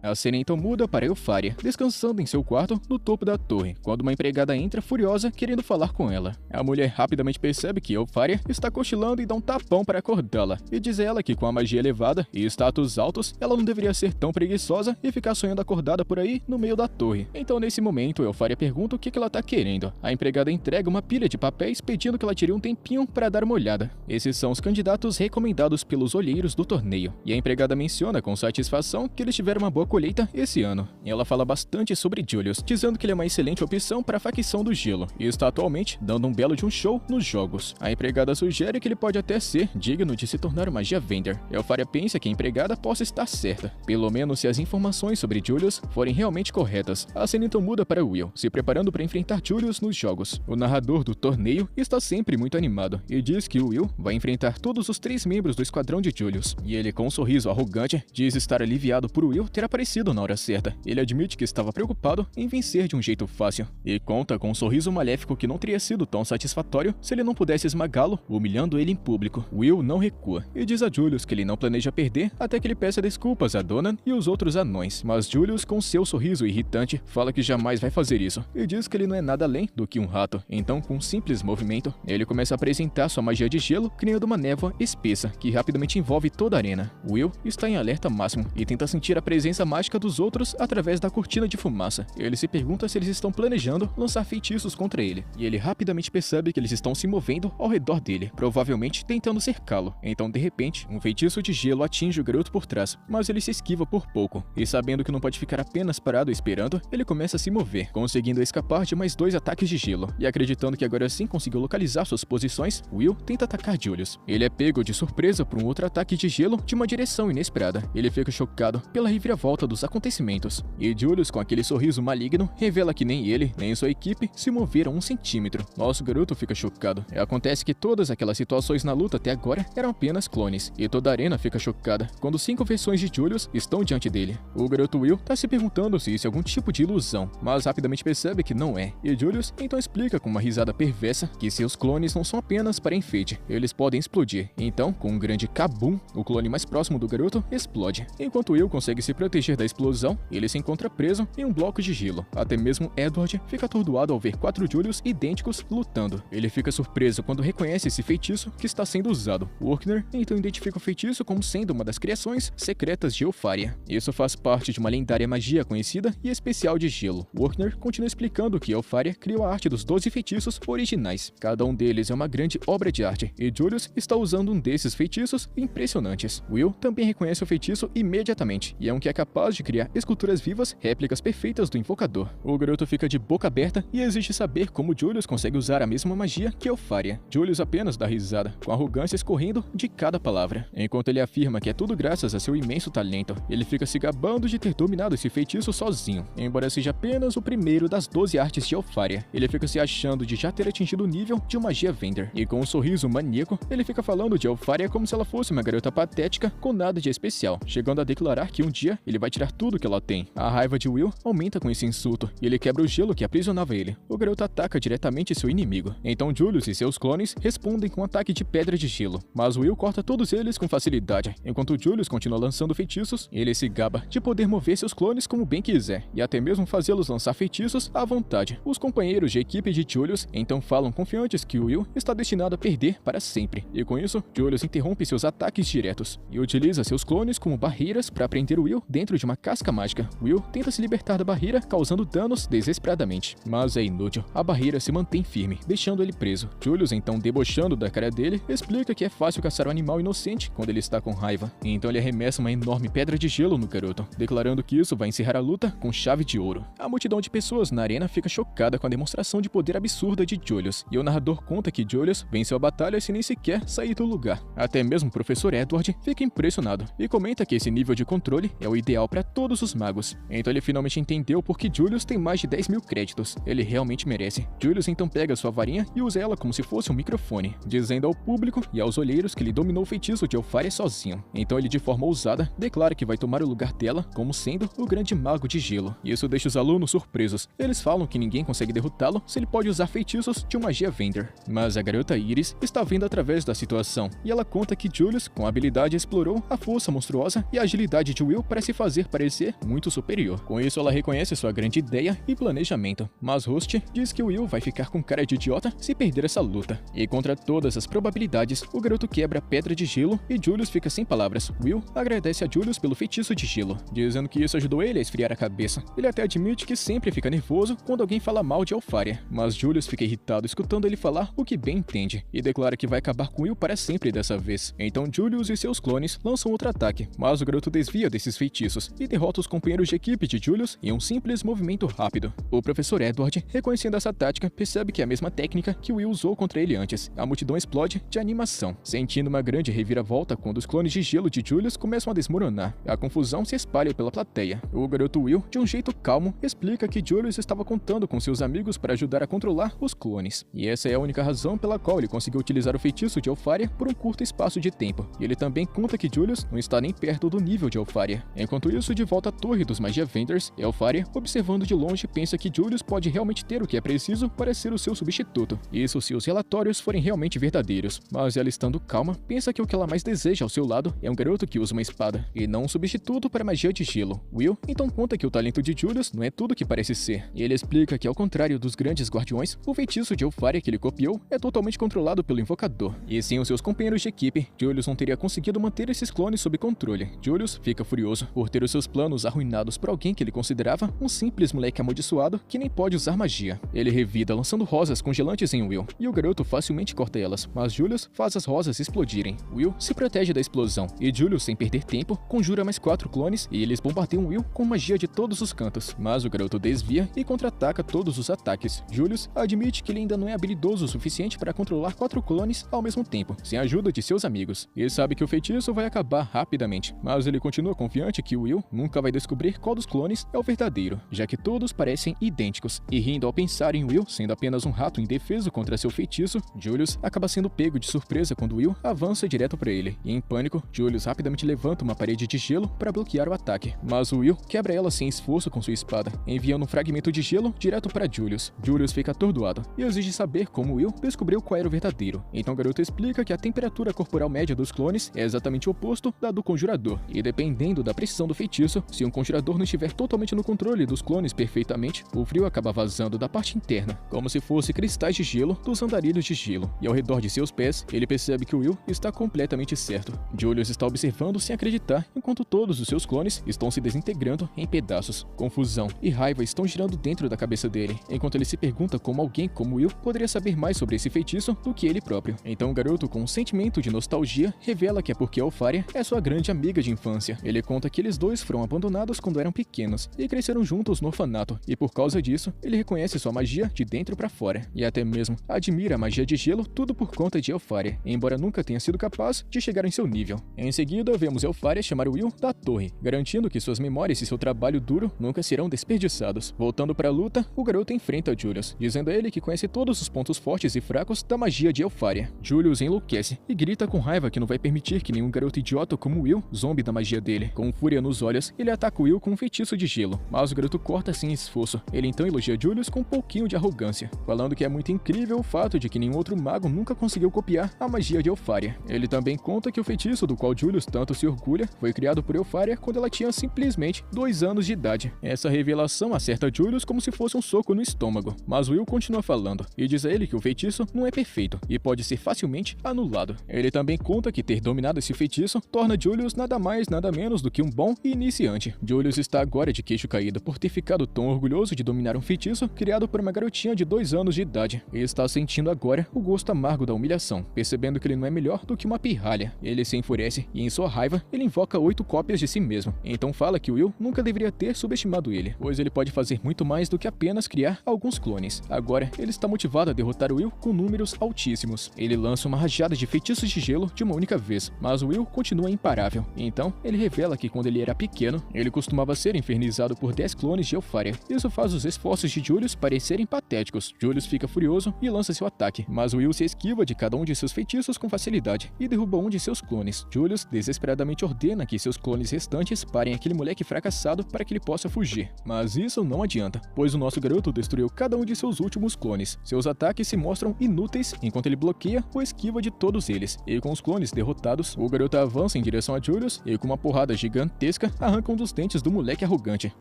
Speaker 1: A cena então muda para Eupharia, descansando em seu quarto no topo da torre, quando uma empregada entra furiosa querendo falar com ela. A mulher rapidamente percebe que Eupharia está cochilando e dá um tapão para acordá-la, e diz a ela que com a magia elevada e status altos, ela não deveria ser tão preguiçosa e ficar sonhando acordada por aí no meio da torre. Então nesse momento, Eupharia pergunta o que ela tá querendo. A empregada entrega uma pilha de papéis pedindo que ela tire um tempinho para dar uma olhada. Esses são os candidatos recomendados pelos olheiros do torneio, e a empregada menciona com satisfação que eles tiveram uma boa colheita esse ano. E ela fala bastante sobre Julius, dizendo que ele é uma excelente opção para a facção do gelo e está atualmente dando um belo de um show nos jogos. A empregada sugere que ele pode até ser digno de se tornar uma magia Vender. Eupharia pensa que a empregada possa estar certa, pelo menos se as informações sobre Julius forem realmente corretas. A cena então muda para Will, se preparando para enfrentar Julius nos jogos. O narrador do torneio está sempre muito animado e diz que o Will vai enfrentar todos os 3 membros do esquadrão de Julius. E ele, com um sorriso arrogante, diz estar aliviado por Will ter aparecido na hora certa. Ele admite que estava preocupado em vencer de um jeito fácil, e conta com um sorriso maléfico que não teria sido tão satisfatório se ele não pudesse esmagá-lo, humilhando ele em público. Will não recua, e diz a Julius que ele não planeja perder até que ele peça desculpas a Donan e os outros anões, mas Julius, com seu sorriso irritante, fala que jamais vai fazer isso, e diz que ele não é nada além do que um rato. Então, com um simples movimento, ele começa a apresentar sua magia de gelo, criando uma névoa espessa, que rapidamente envolve toda a arena. Will está em alerta máximo, e tenta sentir a presença mágica dos outros através da cortina de fumaça. Ele se pergunta se eles estão planejando lançar feitiços contra ele, e ele rapidamente percebe que eles estão se movendo ao redor dele, provavelmente tentando cercá-lo. Então, de repente, um feitiço de gelo atinge o garoto por trás, mas ele se esquiva por pouco, e sabendo que não pode ficar apenas parado esperando, ele começa a se mover, conseguindo escapar de mais 2 ataques de gelo, e acreditando que agora sim conseguiu localizar suas posições, Will tenta atacar Julius. Ele é pego de surpresa por um outro ataque de gelo de uma direção inesperada. Ele fica chocado pela reviravolta dos acontecimentos, e Julius, com aquele sorriso maligno, revela que nem ele, nem sua equipe se moveram 1 centímetro. Nosso garoto fica chocado. Acontece que todas aquelas situações na luta até agora eram apenas clones, e toda a arena fica chocada quando 5 versões de Julius estão diante dele. O garoto Will tá se perguntando se isso é algum tipo de ilusão, mas rapidamente percebe que não é, e Julius então explica com uma risada perversa que seus clones não são apenas para enfeite, eles podem explodir. Então, com um grande kabum, o clone mais próximo do garoto explode, enquanto Will consegue se proteger proteger da explosão, ele se encontra preso em um bloco de gelo. Até mesmo Edward fica atordoado ao ver 4 Julius idênticos lutando. Ele fica surpreso quando reconhece esse feitiço que está sendo usado. Workner então identifica o feitiço como sendo uma das criações secretas de Elfaria. Isso faz parte de uma lendária magia conhecida e especial de gelo. Workner continua explicando que Elfaria criou a arte dos 12 feitiços originais. Cada um deles é uma grande obra de arte, e Julius está usando um desses feitiços impressionantes. Will também reconhece o feitiço imediatamente, e é um que é capaz de criar esculturas vivas, réplicas perfeitas do invocador. O garoto fica de boca aberta e exige saber como Julius consegue usar a mesma magia que Elfaria. Julius apenas dá risada, com arrogância escorrendo de cada palavra. Enquanto ele afirma que é tudo graças a seu imenso talento, ele fica se gabando de ter dominado esse feitiço sozinho. Embora seja apenas o primeiro das 12 artes de Elfaria, ele fica se achando de já ter atingido o nível de magia Vender. E com um sorriso maníaco, ele fica falando de Elfaria como se ela fosse uma garota patética com nada de especial, chegando a declarar que um dia ele vai tirar tudo que ela tem. A raiva de Will aumenta com esse insulto, e ele quebra o gelo que aprisionava ele. O garoto ataca diretamente seu inimigo. Então Julius e seus clones respondem com um ataque de pedra de gelo, mas Will corta todos eles com facilidade. Enquanto Julius continua lançando feitiços, ele se gaba de poder mover seus clones como bem quiser, e até mesmo fazê-los lançar feitiços à vontade. Os companheiros de equipe de Julius então falam confiantes que Will está destinado a perder para sempre, e com isso, Julius interrompe seus ataques diretos e utiliza seus clones como barreiras para prender Will dentro de uma casca mágica. Will tenta se libertar da barreira, causando danos desesperadamente, mas é inútil. A barreira se mantém firme, deixando ele preso. Julius, então debochando da cara dele, explica que é fácil caçar um animal inocente quando ele está com raiva. Então ele arremessa uma enorme pedra de gelo no garoto, declarando que isso vai encerrar a luta com chave de ouro. A multidão de pessoas na arena fica chocada com a demonstração de poder absurda de Julius, e o narrador conta que Julius venceu a batalha sem nem sequer sair do lugar. Até mesmo o professor Edward fica impressionado e comenta que esse nível de controle é o ideal para todos os magos. Então ele finalmente entendeu por que Julius tem mais de 10 mil créditos. Ele realmente merece. Julius então pega sua varinha e usa ela como se fosse um microfone, dizendo ao público e aos olheiros que ele dominou o feitiço de Elfaria sozinho. Então ele, de forma ousada, declara que vai tomar o lugar dela como sendo o grande mago de gelo. Isso deixa os alunos surpresos. Eles falam que ninguém consegue derrotá-lo se ele pode usar feitiços de uma magia Vender. Mas a garota Iris está vendo através da situação, e ela conta que Julius, com habilidade, explorou a força monstruosa e a agilidade de Will para se fazer parecer muito superior. Com isso, ela reconhece sua grande ideia e planejamento. Mas Rust diz que Will vai ficar com cara de idiota se perder essa luta. E contra todas as probabilidades, o garoto quebra a pedra de gelo e Julius fica sem palavras. Will agradece a Julius pelo feitiço de gelo, dizendo que isso ajudou ele a esfriar a cabeça. Ele até admite que sempre fica nervoso quando alguém fala mal de Elfaria, mas Julius fica irritado escutando ele falar o que bem entende, e declara que vai acabar com Will para sempre dessa vez. Então Julius e seus clones lançam outro ataque, mas o garoto desvia desses feitiços e derrota os companheiros de equipe de Julius em um simples movimento rápido. O professor Edward, reconhecendo essa tática, percebe que é a mesma técnica que Will usou contra ele antes. A multidão explode de animação, sentindo uma grande reviravolta quando os clones de gelo de Julius começam a desmoronar. A confusão se espalha pela plateia. O garoto Will, de um jeito calmo, explica que Julius estava contando com seus amigos para ajudar a controlar os clones, e essa é a única razão pela qual ele conseguiu utilizar o feitiço de Elfaria por um curto espaço de tempo. E ele também conta que Julius não está nem perto do nível de Elfaria. Enquanto isso, de volta à torre dos Magia Vendors, Elfaria, observando de longe, pensa que Julius pode realmente ter o que é preciso para ser o seu substituto. Isso se os relatórios forem realmente verdadeiros. Mas ela, estando calma, pensa que o que ela mais deseja ao seu lado é um garoto que usa uma espada, e não um substituto para magia de gelo. Will então conta que o talento de Julius não é tudo que parece ser. E ele explica que, ao contrário dos grandes guardiões, o feitiço de Elfaria que ele copiou é totalmente controlado pelo invocador. E sem os seus companheiros de equipe, Julius não teria conseguido manter esses clones sob controle. Julius fica furioso por ter os seus planos arruinados por alguém que ele considerava um simples moleque amaldiçoado que nem pode usar magia. Ele revida lançando rosas congelantes em Will, e o garoto facilmente corta elas, mas Julius faz as rosas explodirem. Will se protege da explosão, e Julius, sem perder tempo, conjura mais 4 clones e eles bombardeiam Will com magia de todos os cantos. Mas o garoto desvia e contra-ataca todos os ataques. Julius admite que ele ainda não é habilidoso o suficiente para controlar 4 clones ao mesmo tempo, sem a ajuda de seus amigos. E sabe que o feitiço vai acabar rapidamente, mas ele continua confiante que Will nunca vai descobrir qual dos clones é o verdadeiro, já que todos parecem idênticos. E rindo ao pensar em Will sendo apenas um rato indefeso contra seu feitiço, Julius acaba sendo pego de surpresa quando Will avança direto para ele. E em pânico, Julius rapidamente levanta uma parede de gelo para bloquear o ataque, mas Will quebra ela sem esforço com sua espada, enviando um fragmento de gelo direto para Julius. Julius fica atordoado e exige saber como Will descobriu qual era o verdadeiro. Então o garoto explica que a temperatura corporal média dos clones é exatamente o oposto da do conjurador, e dependendo da precisão do do feitiço, se um conjurador não estiver totalmente no controle dos clones perfeitamente, o frio acaba vazando da parte interna, como se fosse cristais de gelo dos andarilhos de gelo, e ao redor de seus pés, ele percebe que Will está completamente certo. Julius está observando sem acreditar, enquanto todos os seus clones estão se desintegrando em pedaços. Confusão e raiva estão girando dentro da cabeça dele, enquanto ele se pergunta como alguém como Will poderia saber mais sobre esse feitiço do que ele próprio. Então o garoto, com um sentimento de nostalgia, revela que é porque Alfaria é sua grande amiga de infância. Ele conta que eles dois foram abandonados quando eram pequenos e cresceram juntos no orfanato, e por causa disso, ele reconhece sua magia de dentro pra fora, e até mesmo admira a magia de gelo, tudo por conta de Alfaria, embora nunca tenha sido capaz de chegar em seu nível. Em seguida, vemos Alfaria chamar Will da torre, garantindo que suas memórias e seu trabalho duro nunca serão desperdiçados. Voltando para a luta, o garoto enfrenta Julius, dizendo a ele que conhece todos os pontos fortes e fracos da magia de Alfaria. Julius enlouquece e grita com raiva que não vai permitir que nenhum garoto idiota como Will zombe da magia dele. Com fúria nos olhos, ele ataca Will com um feitiço de gelo, mas o garoto corta sem esforço. Ele então elogia Julius com um pouquinho de arrogância, falando que é muito incrível o fato de que nenhum outro mago nunca conseguiu copiar a magia de Alfaria. Ele também conta que o feitiço do qual Julius tanto se orgulha foi criado por Alfaria quando ela tinha simplesmente 2 anos de idade. Essa revelação acerta Julius como se fosse um soco no estômago, mas Will continua falando e diz a ele que o feitiço não é perfeito e pode ser facilmente anulado. Ele também conta que ter dominado esse feitiço torna Julius nada mais nada menos do que um bom iniciante. Julius está agora de queixo caído por ter ficado tão orgulhoso de dominar um feitiço criado por uma garotinha de 2 anos de idade, e está sentindo agora o gosto amargo da humilhação, percebendo que ele não é melhor do que uma pirralha. Ele se enfurece e, em sua raiva, ele invoca 8 cópias de si mesmo. Então fala que Will nunca deveria ter subestimado ele, pois ele pode fazer muito mais do que apenas criar alguns clones. Agora, ele está motivado a derrotar Will com números altíssimos. Ele lança uma rajada de feitiços de gelo de uma única vez, mas Will continua imparável. Então, ele revela que quando ele era pequeno, ele costumava ser infernizado por 10 clones de Alfaria. Isso faz os esforços de Julius parecerem patéticos. Julius fica furioso e lança seu ataque, mas Will se esquiva de cada um de seus feitiços com facilidade e derruba um de seus clones. Julius desesperadamente ordena que seus clones restantes parem aquele moleque fracassado para que ele possa fugir. Mas isso não adianta, pois o nosso garoto destruiu cada um de seus últimos clones. Seus ataques se mostram inúteis enquanto ele bloqueia ou esquiva de todos eles. E com os clones derrotados, o garoto avança em direção a Julius e com uma porrada gigantesca arranca um dos dentes do moleque arrogante,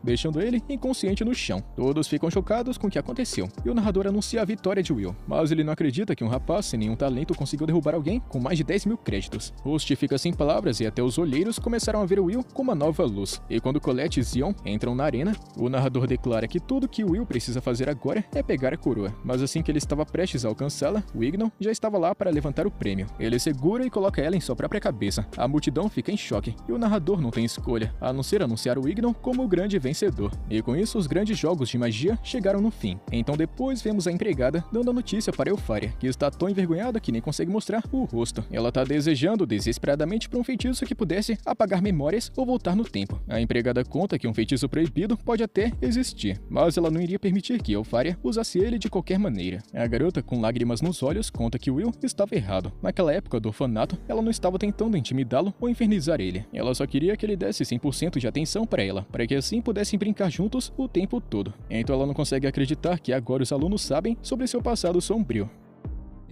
Speaker 1: deixando ele inconsciente no chão. Todos ficam chocados com o que aconteceu, e o narrador anuncia a vitória de Will, mas ele não acredita que um rapaz sem nenhum talento conseguiu derrubar alguém com mais de 10 mil créditos. Host fica sem palavras e até os olheiros começaram a ver Will com uma nova luz, e quando Colette e Zion entram na arena, o narrador declara que tudo que Will precisa fazer agora é pegar a coroa, mas assim que ele estava prestes a alcançá-la, o Ignon já estava lá para levantar o prêmio. Ele segura e coloca ela em sua própria cabeça. A multidão fica em choque, e o narrador não tem escolha, a não ser anunciar o Ignon como o grande vencedor. E com isso, os grandes jogos de magia chegaram no fim. Então depois vemos a empregada dando a notícia para Alfaria, que está tão envergonhada que nem consegue mostrar o rosto. Ela está desejando desesperadamente por um feitiço que pudesse apagar memórias ou voltar no tempo. A empregada conta que um feitiço proibido pode até existir, mas ela não iria permitir que Alfaria usasse ele de qualquer maneira. A garota, com lágrimas nos olhos, conta que Will estava errado. Naquela época do orfanato, ela não estava tentando intimidá-lo ou infernizar ele. Ela só queria que ele desse 100% de atenção para ela, para que assim pudessem brincar juntos o tempo todo. Então ela não consegue acreditar que agora os alunos sabem sobre seu passado sombrio.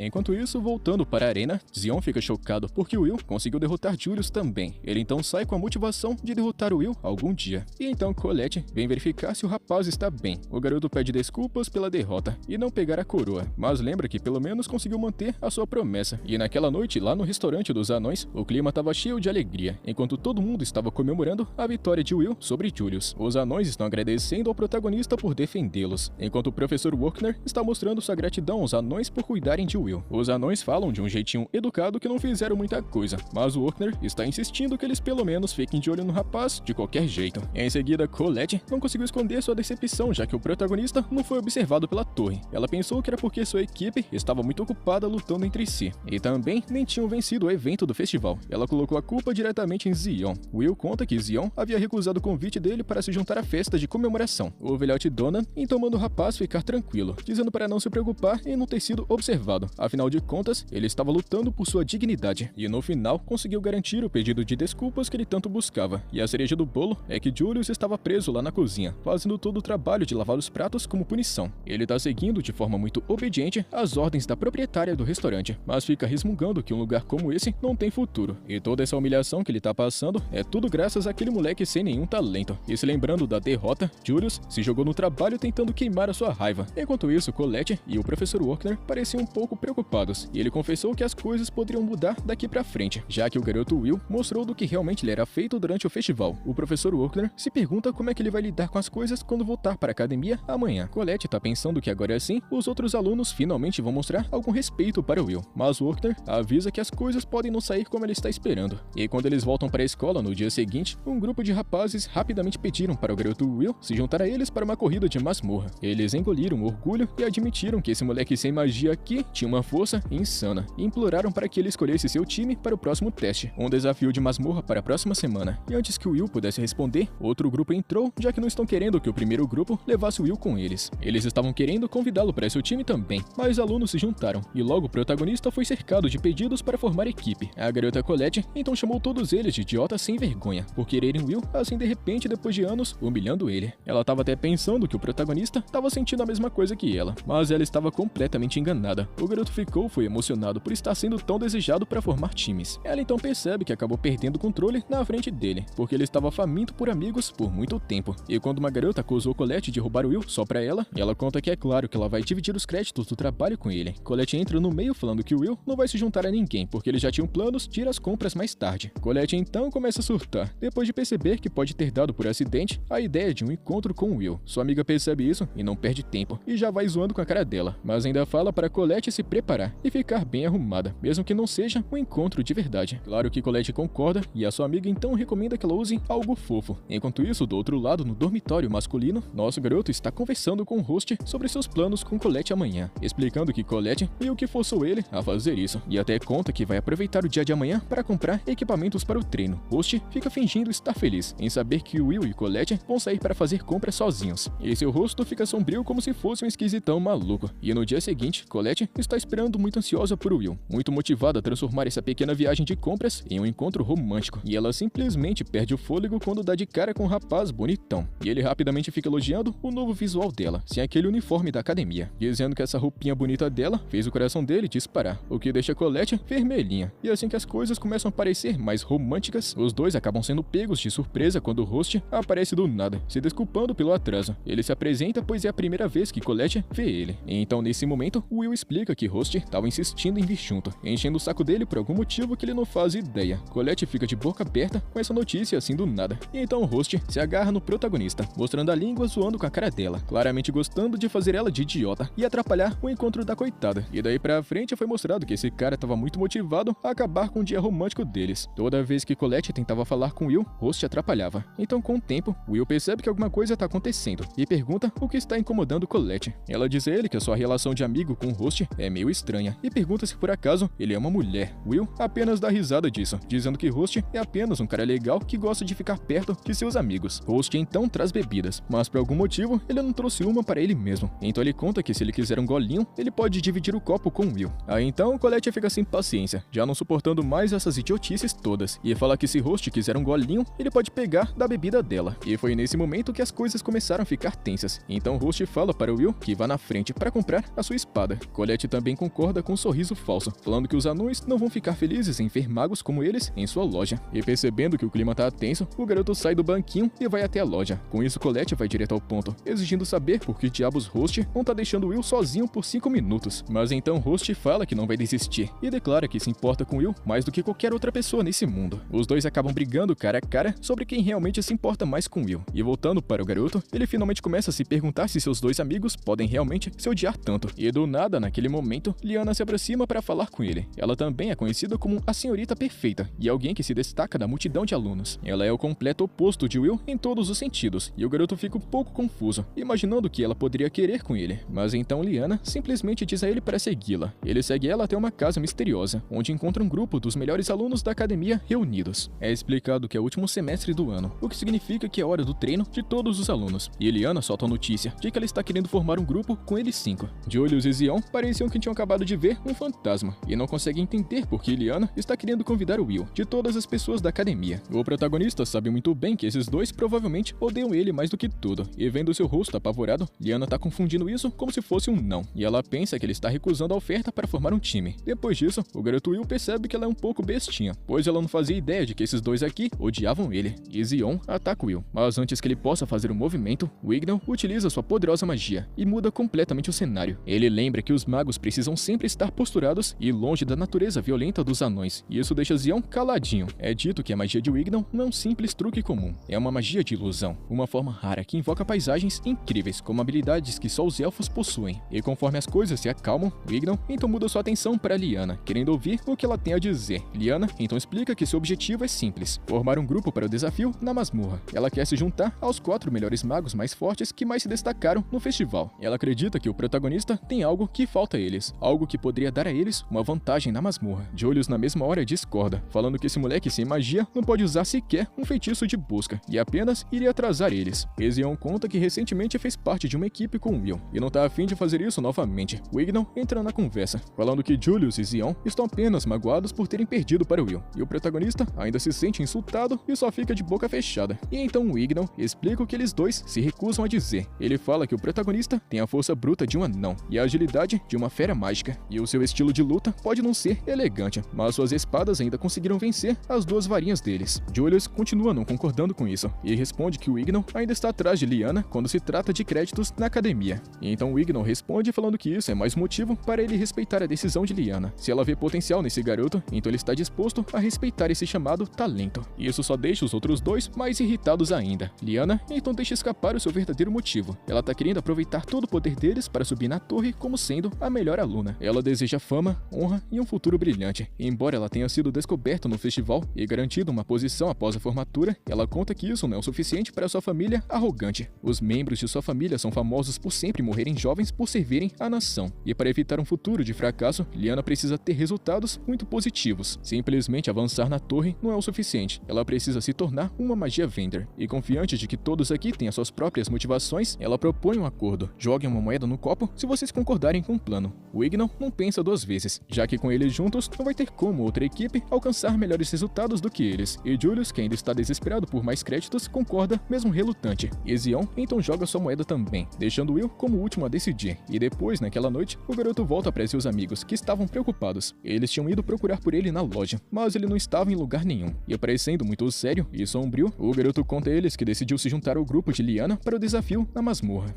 Speaker 1: Enquanto isso, voltando para a arena, Zion fica chocado porque Will conseguiu derrotar Julius também. Ele então sai com a motivação de derrotar Will algum dia. E então Colette vem verificar se o rapaz está bem. O garoto pede desculpas pela derrota e não pegar a coroa, mas lembra que pelo menos conseguiu manter a sua promessa. E naquela noite, lá no restaurante dos anões, o clima estava cheio de alegria, enquanto todo mundo estava comemorando a vitória de Will sobre Julius. Os anões estão agradecendo ao protagonista por defendê-los, enquanto o professor Workner está mostrando sua gratidão aos anões por cuidarem de Will. Os anões falam de um jeitinho educado que não fizeram muita coisa, mas o Workner está insistindo que eles pelo menos fiquem de olho no rapaz de qualquer jeito. Em seguida, Colette não conseguiu esconder sua decepção, já que o protagonista não foi observado pela torre. Ela pensou que era porque sua equipe estava muito ocupada lutando entre si, e também nem tinham vencido o evento do festival. Ela colocou a culpa diretamente em Zion. Will conta que Zion havia recusado o convite dele para se juntar à festa de comemoração. O velhote Donan então manda o rapaz ficar tranquilo, dizendo para não se preocupar em não ter sido observado, Afinal de contas, ele estava lutando por sua dignidade e no final conseguiu garantir o pedido de desculpas que ele tanto buscava. E a cereja do bolo é que Julius estava preso lá na cozinha, fazendo todo o trabalho de lavar os pratos como punição. Ele está seguindo de forma muito obediente as ordens da proprietária do restaurante, mas fica resmungando que um lugar como esse não tem futuro. E toda essa humilhação que ele tá passando é tudo graças àquele moleque sem nenhum talento. E se lembrando da derrota, Julius se jogou no trabalho tentando queimar a sua raiva. Enquanto isso, Colette e o professor Workner pareciam um pouco preocupados, e ele confessou que as coisas poderiam mudar daqui pra frente, já que o garoto Will mostrou do que realmente ele era feito durante o festival. O professor Workner se pergunta como é que ele vai lidar com as coisas quando voltar para a academia amanhã. Colette tá pensando que agora sim, os outros alunos finalmente vão mostrar algum respeito para Will, mas Workner avisa que as coisas podem não sair como ele está esperando. E quando eles voltam para a escola no dia seguinte, um grupo de rapazes rapidamente pediram para o garoto Will se juntar a eles para uma corrida de masmorra. Eles engoliram orgulho e admitiram que esse moleque sem magia aqui tinha uma força insana e imploraram para que ele escolhesse seu time para o próximo teste, um desafio de masmorra para a próxima semana. E antes que o Will pudesse responder, outro grupo entrou, já que não estão querendo que o primeiro grupo levasse o Will com eles. Eles estavam querendo convidá-lo para seu time também, mas alunos se juntaram e logo o protagonista foi cercado de pedidos para formar equipe. A garota Colette então chamou todos eles de idiotas sem vergonha por quererem Will assim de repente depois de anos humilhando ele. Ela estava até pensando que o protagonista estava sentindo a mesma coisa que ela, mas ela estava completamente enganada. O garoto foi emocionado por estar sendo tão desejado para formar times. Ela então percebe que acabou perdendo o controle na frente dele, porque ele estava faminto por amigos por muito tempo. E quando uma garota acusou Colette de roubar o Will só pra ela conta que é claro que ela vai dividir os créditos do trabalho com ele. Colette entra no meio falando que o Will não vai se juntar a ninguém, porque eles já tinham planos de ir às compras mais tarde. Colette então começa a surtar, depois de perceber que pode ter dado por acidente a ideia de um encontro com o Will. Sua amiga percebe isso e não perde tempo, e já vai zoando com a cara dela, mas ainda fala para Colette se preparar e ficar bem arrumada, mesmo que não seja um encontro de verdade. Claro que Colette concorda, e a sua amiga então recomenda que ela use algo fofo. Enquanto isso, do outro lado, no dormitório masculino, nosso garoto está conversando com o host sobre seus planos com Colette amanhã, explicando que Colette meio que forçou ele a fazer isso, e até conta que vai aproveitar o dia de amanhã para comprar equipamentos para o treino. Host fica fingindo estar feliz em saber que Will e Colette vão sair para fazer compras sozinhos, e seu rosto fica sombrio como se fosse um esquisitão maluco. E no dia seguinte, Colette está esperando muito ansiosa por Will, muito motivada a transformar essa pequena viagem de compras em um encontro romântico, e ela simplesmente perde o fôlego quando dá de cara com um rapaz bonitão, e ele rapidamente fica elogiando o novo visual dela, sem aquele uniforme da academia, dizendo que essa roupinha bonita dela fez o coração dele disparar, o que deixa Colette vermelhinha. E assim que as coisas começam a parecer mais românticas, os dois acabam sendo pegos de surpresa quando o host aparece do nada, se desculpando pelo atraso. Ele se apresenta pois é a primeira vez que Colette vê ele. E então nesse momento, Will explica que Host estava insistindo em vir junto, enchendo o saco dele por algum motivo que ele não faz ideia. Colette fica de boca aberta com essa notícia assim do nada. E então o Host se agarra no protagonista, mostrando a língua zoando com a cara dela, claramente gostando de fazer ela de idiota e atrapalhar o encontro da coitada. E daí pra frente foi mostrado que esse cara estava muito motivado a acabar com o dia romântico deles. Toda vez que Colette tentava falar com Will, Host atrapalhava. Então com o tempo, Will percebe que alguma coisa está acontecendo e pergunta o que está incomodando Colette. Ela diz a ele que a sua relação de amigo com o Host é meio estranha e pergunta se por acaso ele é uma mulher. Will apenas dá risada disso, dizendo que Host é apenas um cara legal que gosta de ficar perto de seus amigos. Host então traz bebidas, mas por algum motivo ele não trouxe uma para ele mesmo. Então ele conta que se ele quiser um golinho, ele pode dividir o copo com Will. Aí então Colette fica sem paciência, já não suportando mais essas idiotices todas, e fala que se Host quiser um golinho, ele pode pegar da bebida dela. E foi nesse momento que as coisas começaram a ficar tensas. Então Host fala para Will que vá na frente para comprar a sua espada. Colette também concorda com um sorriso falso, falando que os anões não vão ficar felizes em ver magos como eles em sua loja. E percebendo que o clima tá tenso, o garoto sai do banquinho e vai até a loja. Com isso, Colette vai direto ao ponto, exigindo saber por que diabos Host não tá deixando Will sozinho por 5 minutos. Mas então Host fala que não vai desistir e declara que se importa com Will mais do que qualquer outra pessoa nesse mundo. Os dois acabam brigando cara a cara sobre quem realmente se importa mais com Will. E voltando para o garoto, ele finalmente começa a se perguntar se seus dois amigos podem realmente se odiar tanto. E do nada, naquele momento, Liana se aproxima para falar com ele. Ela também é conhecida como a senhorita perfeita e alguém que se destaca da multidão de alunos. Ela é o completo oposto de Will em todos os sentidos, e o garoto fica um pouco confuso, imaginando que ela poderia querer com ele. Mas então Liana simplesmente diz a ele para segui-la. Ele segue ela até uma casa misteriosa, onde encontra um grupo dos melhores alunos da academia reunidos. É explicado que é o último semestre do ano, o que significa que é hora do treino de todos os alunos. E Liana solta a notícia de que ela está querendo formar um grupo com eles 5. Julius e Zion pareciam que que tinham acabado de ver um fantasma e não conseguem entender por que Liana está querendo convidar o Will de todas as pessoas da academia. O protagonista sabe muito bem que esses dois provavelmente odeiam ele mais do que tudo, e vendo seu rosto apavorado, Liana tá confundindo isso como se fosse um não, e ela pensa que ele está recusando a oferta para formar um time. Depois disso, o garoto Will percebe que ela é um pouco bestinha, pois ela não fazia ideia de que esses dois aqui odiavam ele, e Zion ataca o Will. Mas antes que ele possa fazer um movimento, Wignon utiliza sua poderosa magia e muda completamente o cenário. Ele lembra que os magos precisam sempre estar posturados e longe da natureza violenta dos anões, e isso deixa Zion caladinho. É dito que a magia de Wignon não é um simples truque comum, é uma magia de ilusão, uma forma rara que invoca paisagens incríveis, como habilidades que só os elfos possuem. E conforme as coisas se acalmam, Wignon então muda sua atenção para Liana, querendo ouvir o que ela tem a dizer. Liana então explica que seu objetivo é simples: formar um grupo para o desafio na masmorra. Ela quer se juntar aos 4 melhores magos mais fortes que mais se destacaram no festival. Ela acredita que o protagonista tem algo que falta a eles, algo que poderia dar a eles uma vantagem na masmorra. Julius na mesma hora discorda, falando que esse moleque sem magia não pode usar sequer um feitiço de busca e apenas iria atrasar eles. Zion conta que recentemente fez parte de uma equipe com Will e não tá afim de fazer isso novamente. Wignon entra na conversa, falando que Julius e Zion estão apenas magoados por terem perdido para Will, e o protagonista ainda se sente insultado e só fica de boca fechada. E então Wignon explica o que eles dois se recusam a dizer. Ele fala que o protagonista tem a força bruta de um anão e a agilidade de uma fera mágica, e o seu estilo de luta pode não ser elegante, mas suas espadas ainda conseguiram vencer as 2 varinhas deles. Julius continua não concordando com isso e responde que Wignon ainda está atrás de Liana quando se trata de créditos na academia. E então Wignon responde falando que isso é mais motivo para ele respeitar a decisão de Liana. Se ela vê potencial nesse garoto, então ele está disposto a respeitar esse chamado talento. E isso só deixa os outros dois mais irritados ainda. Liana então deixa escapar o seu verdadeiro motivo. Ela tá querendo aproveitar todo o poder deles para subir na torre como sendo a melhor aluna. Ela deseja fama, honra e um futuro brilhante. E embora ela tenha sido descoberta no festival e garantido uma posição após a formatura, ela conta que isso não é o suficiente para sua família arrogante. Os membros de sua família são famosos por sempre morrerem jovens por servirem a nação. E para evitar um futuro de fracasso, Liana precisa ter resultados muito positivos. Simplesmente avançar na torre não é o suficiente. Ela precisa se tornar uma magia vender. E confiante de que todos aqui têm as suas próprias motivações, ela propõe um acordo. Joguem uma moeda no copo se vocês concordarem com o plano. Wignon não pensa 2 vezes, já que com eles juntos não vai ter como outra equipe alcançar melhores resultados do que eles. E Julius, que ainda está desesperado por mais créditos, concorda, mesmo relutante. E Zion então joga sua moeda também, deixando Will como o último a decidir. E depois, naquela noite, o garoto volta para seus amigos, que estavam preocupados. Eles tinham ido procurar por ele na loja, mas ele não estava em lugar nenhum. E parecendo muito sério e sombrio, o garoto conta a eles que decidiu se juntar ao grupo de Liana para o desafio na masmorra.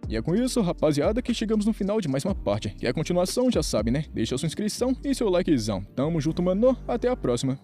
Speaker 1: E é com isso, rapaziada, que chegamos no final de mais uma parte. E a continuação já sabe, né? Deixa sua inscrição e seu likezão. Tamo junto, mano. Até a próxima.